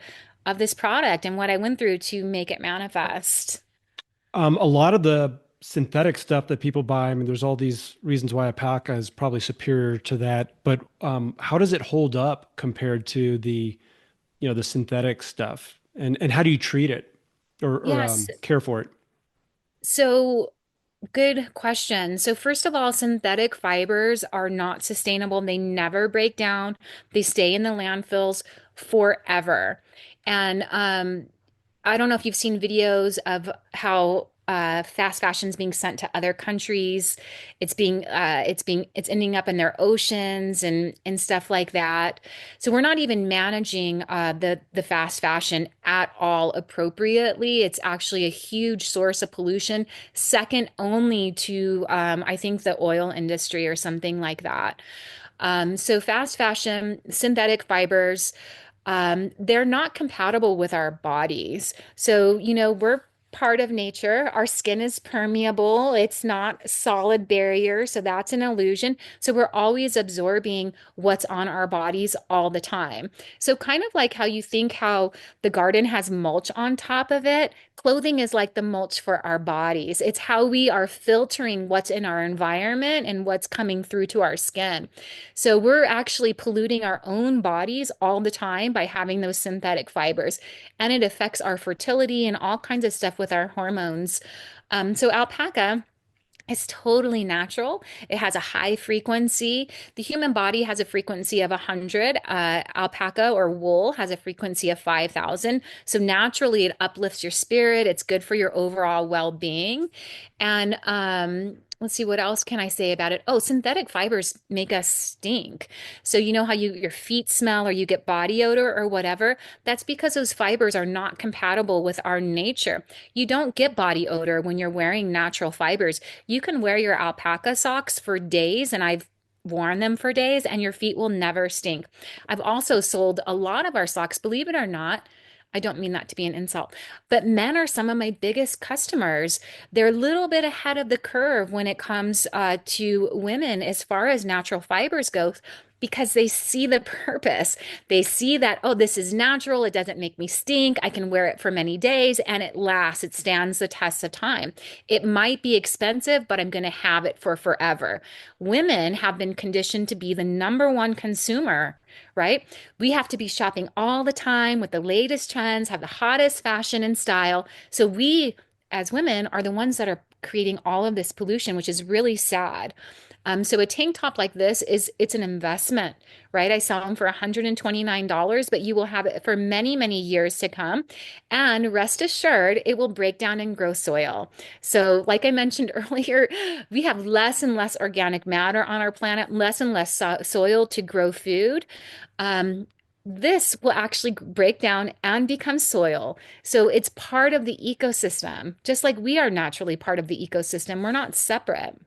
of this product and what I went through to make it manifest. A lot of the synthetic stuff that people buy, I mean, there's all these reasons why alpaca is probably superior to that, but how does it hold up compared to the synthetic stuff? And how do you treat it or Yes. care for it? So good question. So first of all, synthetic fibers are not sustainable. They never break down. They stay in the landfills forever. And I don't know if you've seen videos of how fast fashion is being sent to other countries. It's ending up in their oceans and stuff like that. So we're not even managing the fast fashion at all appropriately. It's actually a huge source of pollution, second only to I think the oil industry or something like that. So fast fashion, synthetic fibers, they're not compatible with our bodies. So, we're part of nature. Our skin is permeable. It's not a solid barrier, so that's an illusion. So we're always absorbing what's on our bodies all the time. So kind of like how you think how the garden has mulch on top of it, clothing is like the mulch for our bodies. It's how we are filtering what's in our environment and what's coming through to our skin. So we're actually polluting our own bodies all the time by having those synthetic fibers, and it affects our fertility and all kinds of stuff with our hormones. So alpaca is totally natural. It has a high frequency. The human body has a frequency of 100. Alpaca or wool has a frequency of 5,000. So naturally, it uplifts your spirit. It's good for your overall well-being. And let's see, what else can I say about it? Oh, synthetic fibers make us stink. So you know how your feet smell or you get body odor or whatever? That's because those fibers are not compatible with our nature. You don't get body odor when you're wearing natural fibers. You can wear your alpaca socks for days, and I've worn them for days, and your feet will never stink. I've also sold a lot of our socks, believe it or not. I don't mean that to be an insult, but men are some of my biggest customers. They're a little bit ahead of the curve when it comes to women as far as natural fibers go, because they see the purpose. They see that, oh, this is natural. It doesn't make me stink. I can wear it for many days and it lasts. It stands the test of time. It might be expensive, but I'm going to have it for forever. Women have been conditioned to be the number one consumer, right? We have to be shopping all the time with the latest trends, have the hottest fashion and style. So we, as women, are the ones that are creating all of this pollution, which is really sad. So a tank top like this it's an investment, right? I sell them for $129, but you will have it for many, many years to come. And rest assured, it will break down and grow soil. So, like I mentioned earlier, we have less and less organic matter on our planet, less and less soil to grow food. Um, this will actually break down and become soil. So it's part of the ecosystem, just like we are naturally part of the ecosystem. We're not separate.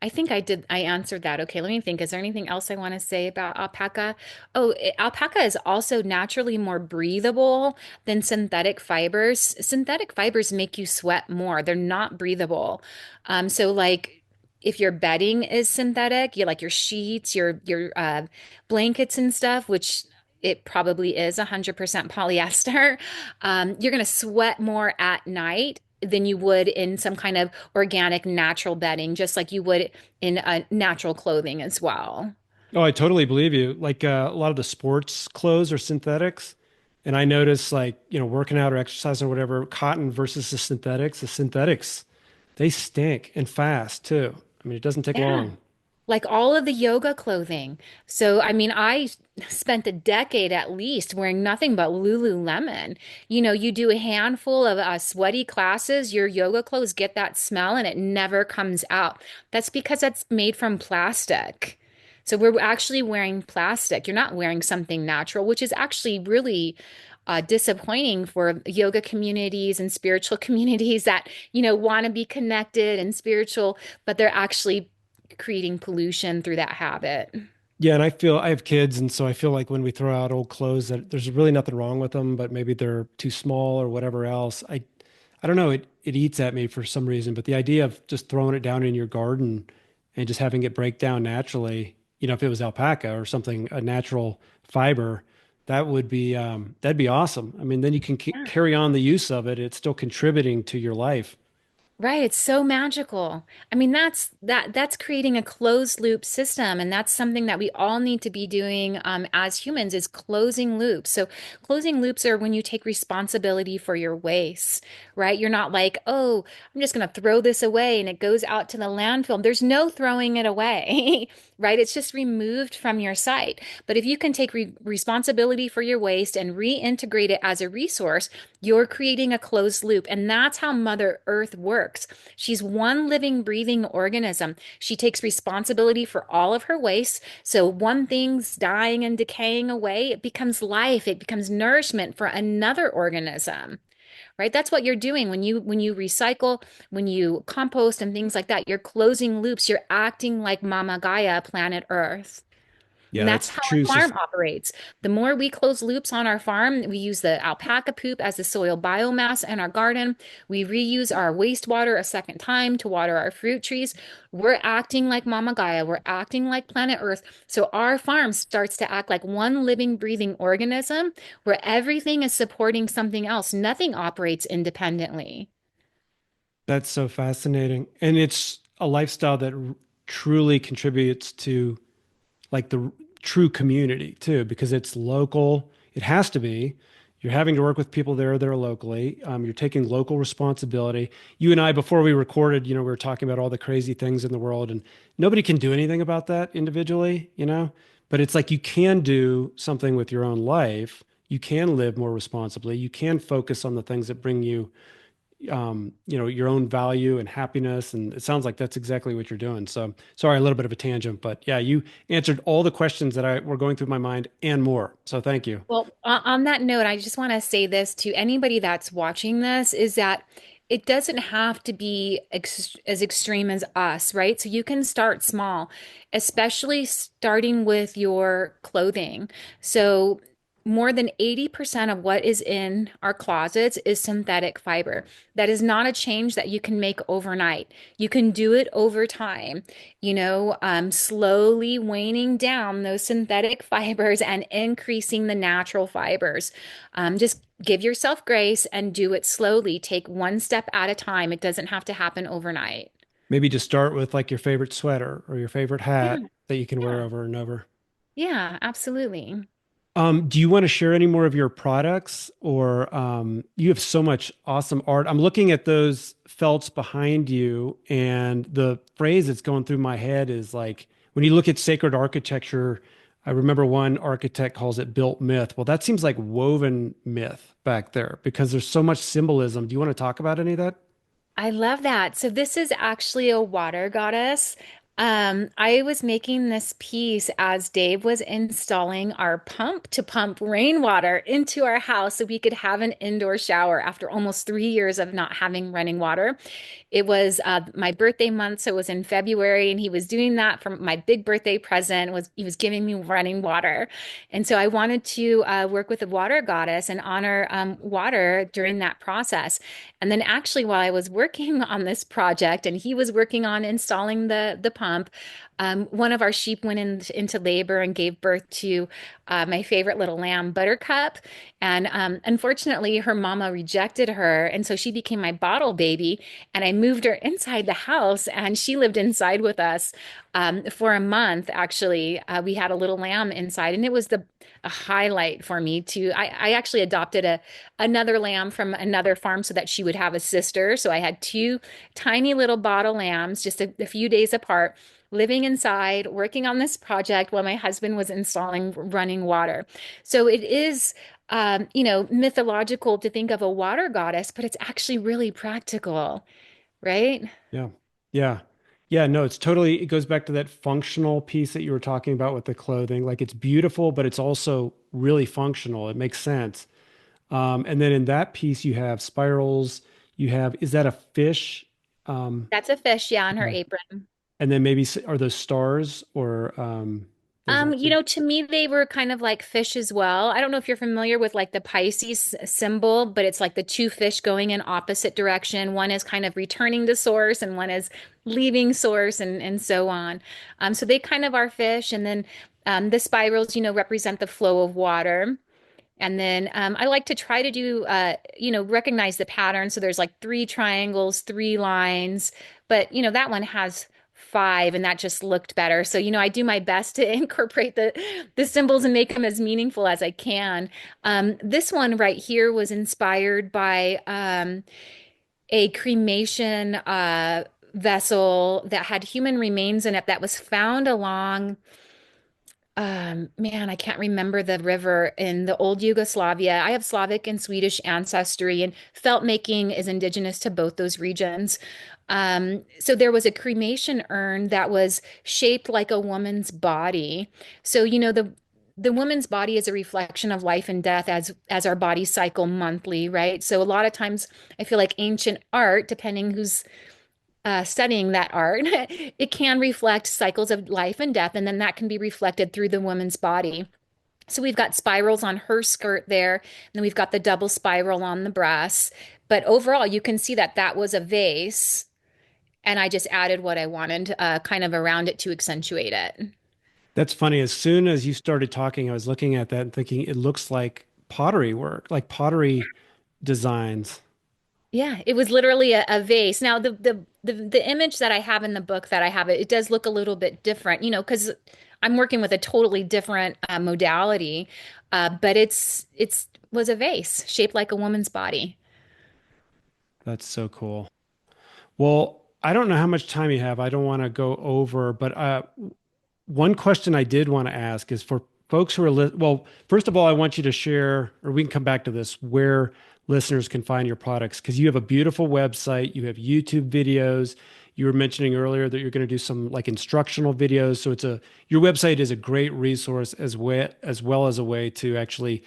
I think I answered that. Okay, let me think. Is there anything else I want to say about alpaca? Oh, alpaca is also naturally more breathable than synthetic fibers. Synthetic fibers make you sweat more. They're not breathable. So like if your bedding is synthetic, you like your sheets, your blankets and stuff, which it probably is 100% polyester. You're going to sweat more at night than you would in some kind of organic natural bedding, just like you would in natural clothing as well. Oh, I totally believe you. Like a lot of the sports clothes are synthetics. And I notice like, working out or exercising or whatever, cotton versus the synthetics, they stink and fast too. I mean, it doesn't take Yeah. long. Like all of the yoga clothing. So, I mean, I spent a decade at least wearing nothing but Lululemon. You do a handful of sweaty classes, your yoga clothes get that smell and it never comes out. That's because that's made from plastic. So, we're actually wearing plastic. You're not wearing something natural, which is actually really disappointing for yoga communities and spiritual communities that, want to be connected and spiritual, but they're actually creating pollution through that habit. Yeah, and I have kids, and so I feel like when we throw out old clothes that there's really nothing wrong with them, but maybe they're too small or whatever else. I don't know, it eats at me for some reason, but the idea of just throwing it down in your garden and just having it break down naturally, if it was alpaca or something, a natural fiber, that'd be awesome. I mean, then you can carry on the use of it. It's still contributing to your life. Right, it's so magical. I mean, that's creating a closed loop system, and that's something that we all need to be doing as humans is closing loops. So closing loops are when you take responsibility for your waste, right? You're not like, oh, I'm just going to throw this away and it goes out to the landfill. There's no throwing it away, right? It's just removed from your site. But if you can take responsibility for your waste and reintegrate it as a resource, you're creating a closed loop. And that's how Mother Earth works. She's one living, breathing organism. She takes responsibility for all of her waste. So one thing's dying and decaying away, it becomes life, it becomes nourishment for another organism. Right? That's what you're doing when you recycle, when you compost and things like that. You're closing loops. You're acting like Mama Gaia, planet Earth. Yeah, And that's that's how true. a farm operates. The more we close loops on our farm, we use the alpaca poop as the soil biomass in our garden. We reuse our wastewater a second time to water our fruit trees. We're acting like Mama Gaia. We're acting like planet Earth. So our farm starts to act like one living, breathing organism where everything is supporting something else. Nothing operates independently. That's so fascinating. And it's a lifestyle that truly contributes to like the true community too, because it's local. It has to be. You're having to work with people there locally. You're taking local responsibility. You and I, before we recorded, we were talking about all the crazy things in the world, and nobody can do anything about that individually. But it's like you can do something with your own life. You can live more responsibly. You can focus on the things that bring you your own value and happiness. And it sounds like that's exactly what you're doing. So sorry, a little bit of a tangent, but yeah, you answered all the questions that I were going through my mind and more. So thank you. Well, on that note, I just want to say this to anybody that's watching this is that it doesn't have to be as extreme as us, right? So you can start small, especially starting with your clothing. So more than 80% of what is in our closets is synthetic fiber. That is not a change that you can make overnight. You can do it over time, slowly waning down those synthetic fibers and increasing the natural fibers. Just give yourself grace and do it slowly. Take one step at a time. It doesn't have to happen overnight. Maybe just start with like your favorite sweater or your favorite Yeah, hat that you can wear yeah, over and over. yeah, absolutely. Do you want to share any more of your products or you have so much awesome art. I'm looking at those felts behind you, and the phrase that's going through my head is like, when you look at sacred architecture, I remember one architect calls it built myth. Well, that seems like woven myth back there because there's so much symbolism. Do you want to talk about any of that? I love that. So this is actually a water goddess. I was making this piece as Dave was installing our pump to pump rainwater into our house so we could have an indoor shower after almost 3 years of not having running water. It was my birthday month, so it was in February, and he was doing that for my big birthday present. Was he was giving me running water, and so I wanted to work with the water goddess and honor water during that process. And then actually, while I was working on this project, and he was working on installing the pump, one of our sheep went into labor and gave birth to my favorite little lamb, Buttercup. And unfortunately, her mama rejected her. And so she became my bottle baby. And I moved her inside the house, and she lived inside with us for a month. Actually, we had a little lamb inside, and it was a highlight for me to. I actually adopted another lamb from another farm so that she would have a sister. So I had two tiny little bottle lambs, just a few days apart, living inside, working on this project while my husband was installing running water. So it is, mythological to think of a water goddess, but it's actually really practical, right? Yeah. Yeah. Yeah. No, it goes back to that functional piece that you were talking about with the clothing. Like it's beautiful, but it's also really functional. It makes sense. And then in that piece, you have spirals. Is that a fish? Um, That's a fish, yeah, on her okay. apron. And then maybe are those stars or those also? To me, they were kind of like fish as well. I don't know if you're familiar with like the Pisces symbol, but it's like the two fish going in opposite direction. One is kind of returning to source and one is leaving source and so on. So they kind of are fish. And then the spirals, represent the flow of water. And then I like to try to do, recognize the pattern. So there's like three triangles, three lines, but that one has five, and that just looked better. So I do my best to incorporate the symbols and make them as meaningful as I can. This one right here was inspired by a cremation vessel that had human remains in it that was found along man, I can't remember the river in the old Yugoslavia. I have Slavic and Swedish ancestry, and felt making is indigenous to both those regions. So there was a cremation urn that was shaped like a woman's body. So, the woman's body is a reflection of life and death as our bodies cycle monthly, right? So a lot of times I feel like ancient art, depending who's studying that art, it can reflect cycles of life and death, and then that can be reflected through the woman's body. So we've got spirals on her skirt there, and then we've got the double spiral on the breasts. But overall, you can see that that was a vase, and I just added what I wanted kind of around it to accentuate it. That's funny. As soon as you started talking, I was looking at that and thinking it looks like pottery work, like pottery designs. Yeah, it was literally a vase. Now the image that I have in the book that I have it does look a little bit different, because I'm working with a totally different modality, but it's was a vase shaped like a woman's body. That's so cool. Well, I don't know how much time you have. I don't want to go over, but one question I did want to ask is for folks who are well, first of all, I want you to share, or we can come back to this, where listeners can find your products because you have a beautiful website, you have YouTube videos. You were mentioning earlier that you're going to do some like instructional videos. So your website is a great resource as well as a way to actually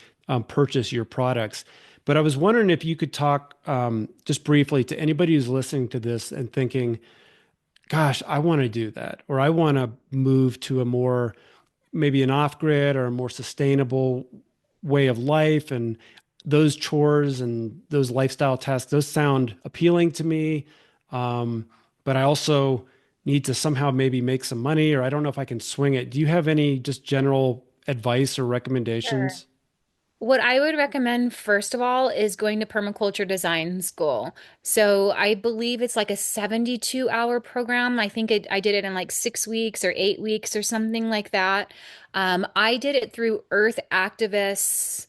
purchase your products. But I was wondering if you could talk just briefly to anybody who's listening to this and thinking, gosh, I want to do that, or I want to move to a more maybe an off grid or a more sustainable way of life. And those chores and those lifestyle tasks, those sound appealing to me. Um, but I also need to somehow maybe make some money, or I don't know if I can swing it. Do you have any just general advice or Sure. recommendations? What I would recommend, first of all, is going to permaculture design school. So I believe it's like a 72-hour program. I think I did it in like 6 weeks or 8 weeks or something like that. I did it through Earth Activists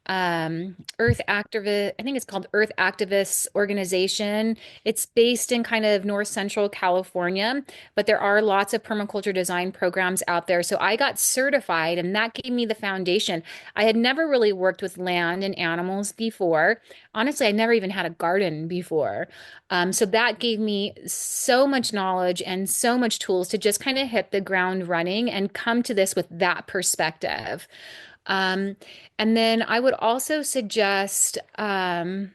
Earth Activist, I think it's called Earth Activists Organization. It's based in kind of North Central California, but there are lots of permaculture design programs out there. So I got certified, and that gave me the foundation. I had never really worked with land and animals before. Honestly, I never even had a garden before. So that gave me so much knowledge and so much tools to just kind of hit the ground running and come to this with that perspective. Um, and then I would also suggest, in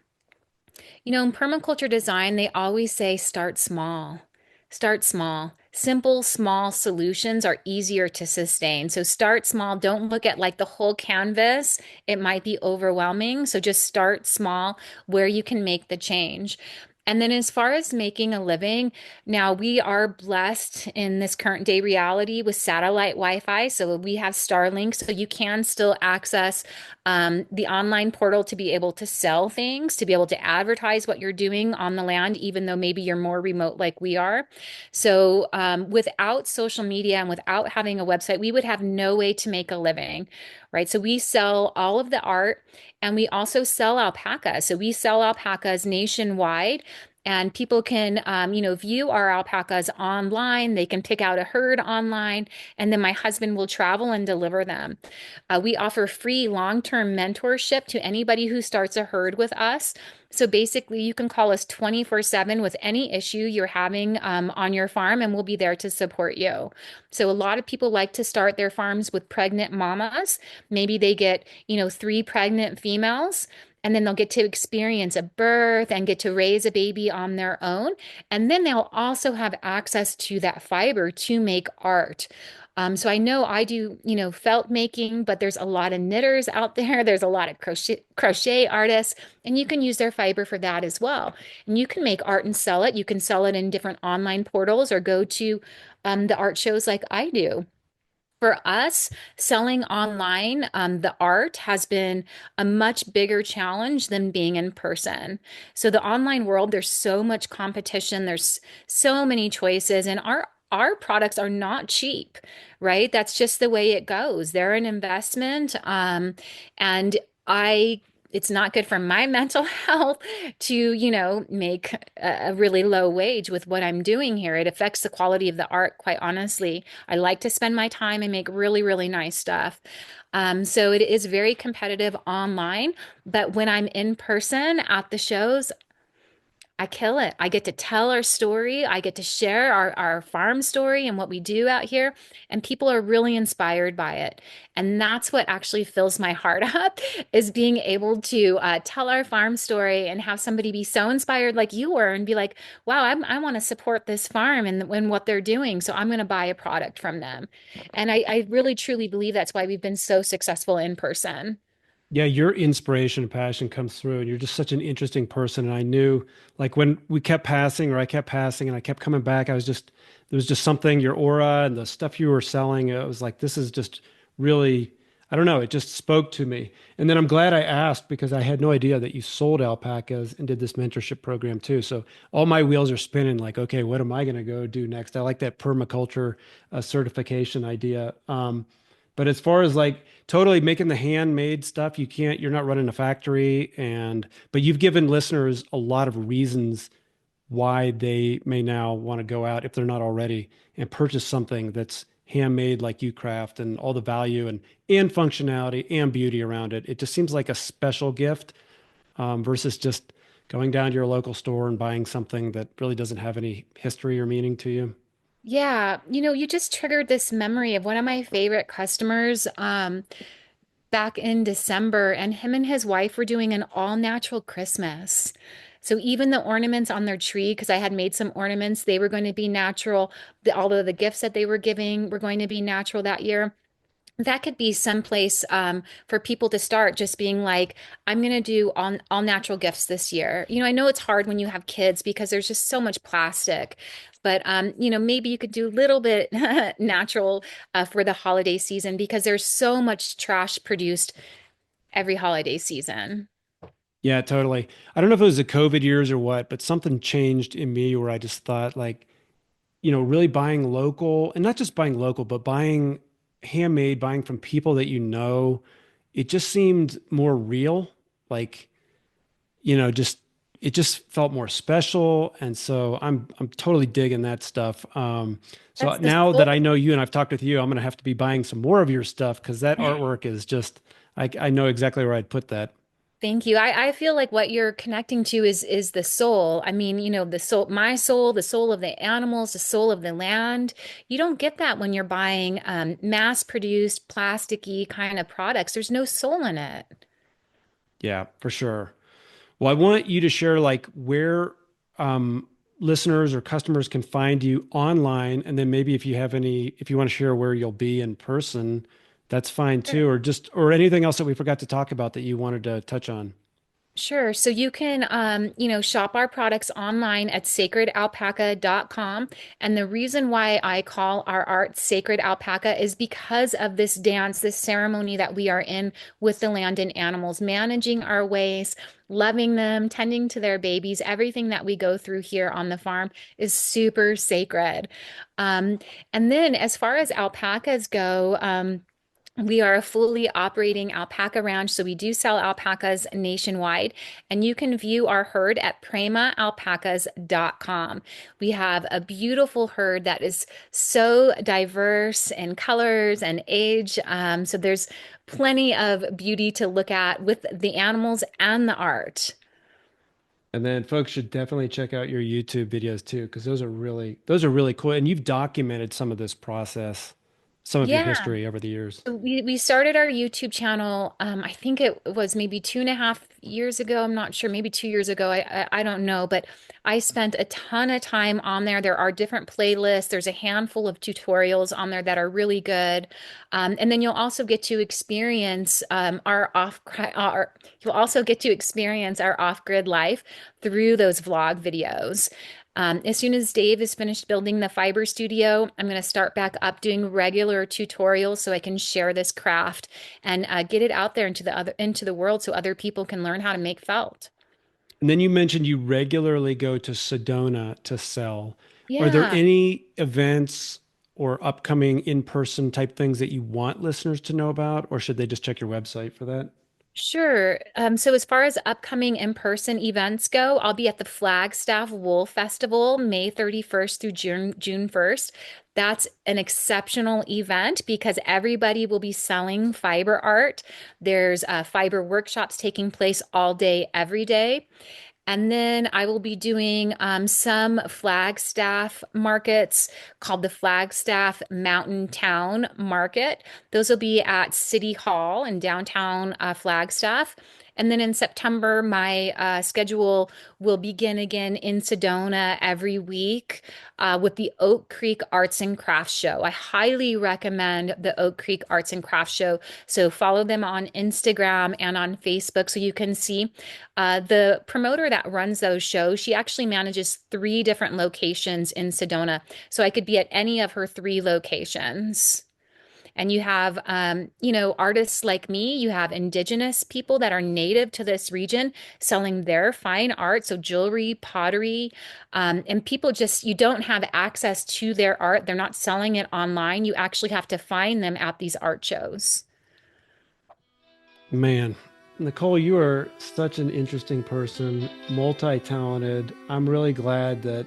permaculture design, they always say start small. Start small. Simple, small solutions are easier to sustain. So start small. Don't look at like the whole canvas. It might be overwhelming. So just start small where you can make the change. And then, as far as making a living, now we are blessed in this current day reality with satellite Wi-Fi. So we have Starlink, so you can still access the online portal to be able to sell things, to be able to advertise what you're doing on the land, even though maybe you're more remote like we are. So without social media and without having a website, we would have no way to make a living, right? So we sell all of the art and we also sell alpacas. So we sell alpacas nationwide. And people can, view our alpacas online. They can pick out a herd online, and then my husband will travel and deliver them. We offer free long-term mentorship to anybody who starts a herd with us. So basically, you can call us 24/7 with any issue you're having on your farm, and we'll be there to support you. So a lot of people like to start their farms with pregnant mamas. Maybe they get, three pregnant females. And then they'll get to experience a birth and get to raise a baby on their own. And then they'll also have access to that fiber to make art. So I know I do, felt making, but there's a lot of knitters out there. There's a lot of crochet artists, and you can use their fiber for that as well. And you can make art and sell it. You can sell it in different online portals or go to the art shows like I do. For us, selling online, the art has been a much bigger challenge than being in person. So the online world, there's so much competition, there's so many choices, and our products are not cheap, right? That's just the way it goes. They're an investment, and I. It's not good for my mental health to, make a really low wage with what I'm doing here. It affects the quality of the art, quite honestly. I like to spend my time and make really, really nice stuff. So it is very competitive online, but when I'm in person at the shows, I kill it. I get to tell our story. I get to share our farm story and what we do out here. And people are really inspired by it. And that's what actually fills my heart up is being able to tell our farm story and have somebody be so inspired like you were and be like, wow, I want to support this farm and what they're doing. So I'm going to buy a product from them. And I really truly believe that's why we've been so successful in person. Yeah, your inspiration and passion comes through, and you're just such an interesting person. And I knew, like, when we kept passing, or I kept passing, and I kept coming back, there was just something, your aura and the stuff you were selling. It was like, this is just really, I don't know, it just spoke to me. And then I'm glad I asked because I had no idea that you sold alpacas and did this mentorship program too. So all my wheels are spinning, like, okay, what am I going to go do next? I like that permaculture certification idea. But as far as like totally making the handmade stuff, you're not running a factory but you've given listeners a lot of reasons why they may now want to go out if they're not already and purchase something that's handmade like you craft and all the value and functionality and beauty around it. It just seems like a special gift versus just going down to your local store and buying something that really doesn't have any history or meaning to you. Yeah, you just triggered this memory of one of my favorite customers back in December, and him and his wife were doing an all natural Christmas. So even the ornaments on their tree, because I had made some ornaments, they were going to be natural. All of the gifts that they were giving were going to be natural that year. That could be someplace for people to start just being like, I'm going to do all natural gifts this year. I know it's hard when you have kids because there's just so much plastic, but maybe you could do a little bit natural for the holiday season because there's so much trash produced every holiday season. Yeah, totally. I don't know if it was the COVID years or what, but something changed in me where I just thought like, really buying local and not just buying local, but buying handmade, buying from people that you know, it just seemed more real. Like, just it just felt more special. And so I'm totally digging that stuff. So That's the now that I soul. know you and I've talked with you, I'm gonna have to be buying some more of your stuff because that artwork is just I know exactly where I'd put that. Thank you. I feel like what you're connecting to is the soul. I mean, the soul, my soul, the soul of the animals, the soul of the land. You don't get that when you're buying mass-produced, plasticky kind of products. There's no soul in it. Yeah, for sure. Well, I want you to share like where um, listeners or customers can find you online, and then maybe if you want to share where you'll be in person, that's fine too, or anything else that we forgot to talk about that you wanted to touch on. Sure. So you can, shop our products online at sacredalpaca.com. And the reason why I call our art Sacred Alpaca is because of this dance, this ceremony that we are in with the land and animals, managing our ways, loving them, tending to their babies. Everything that we go through here on the farm is super sacred. Um, and then as far as alpacas go, we are a fully operating alpaca ranch, so we do sell alpacas nationwide, and you can view our herd at primaalpacas.com. We have a beautiful herd that is so diverse in colors and age. So there's plenty of beauty to look at with the animals and the art. And then folks should definitely check out your YouTube videos too, because those are really cool. And you've documented some of this process, some of your Yeah. history over the years. We started our YouTube channel. I think it was maybe 2.5 years ago. I'm not sure, maybe 2 years ago. I don't know, but I spent a ton of time on there. There are different playlists. There's a handful of tutorials on there that are really good, and then you'll also get to experience our off-grid life through those vlog videos. As soon as Dave is finished building the fiber studio, I'm going to start back up doing regular tutorials so I can share this craft and get it out there into the world so other people can learn how to make felt. And then you mentioned you regularly go to Sedona to sell. Are there Yeah. any events or upcoming in-person type things that you want listeners to know about, or should they just check your website for that? Sure. So as far as upcoming in-person events go, I'll be at the Flagstaff Wool Festival, May 31st through June 1st. That's an exceptional event because everybody will be selling fiber art. There's fiber workshops taking place all day, every day. And then I will be doing some Flagstaff markets called the Flagstaff Mountain Town Market. Those will be at City Hall in downtown Flagstaff. And then in September, my schedule will begin again in Sedona every week with the Oak Creek Arts and Crafts Show. I highly recommend the Oak Creek Arts and Crafts Show. So follow them on Instagram and on Facebook so you can see. The promoter that runs those shows, she actually manages three different locations in Sedona. So I could be at any of her three locations. And you have, artists like me, you have indigenous people that are native to this region selling their fine art, so jewelry, pottery, and people just, you don't have access to their art. They're not selling it online. You actually have to find them at these art shows. Man, Nicole, you are such an interesting person, multi-talented. I'm really glad that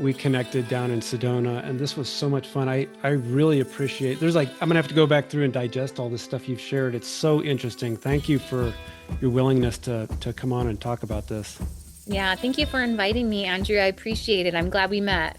we connected down in Sedona, and this was so much fun. I really appreciate. There's like I'm gonna have to go back through and digest all this stuff you've shared. It's so interesting. Thank you for your willingness to come on and talk about this. Yeah, thank you for inviting me, Andrew. I appreciate it. I'm glad we met.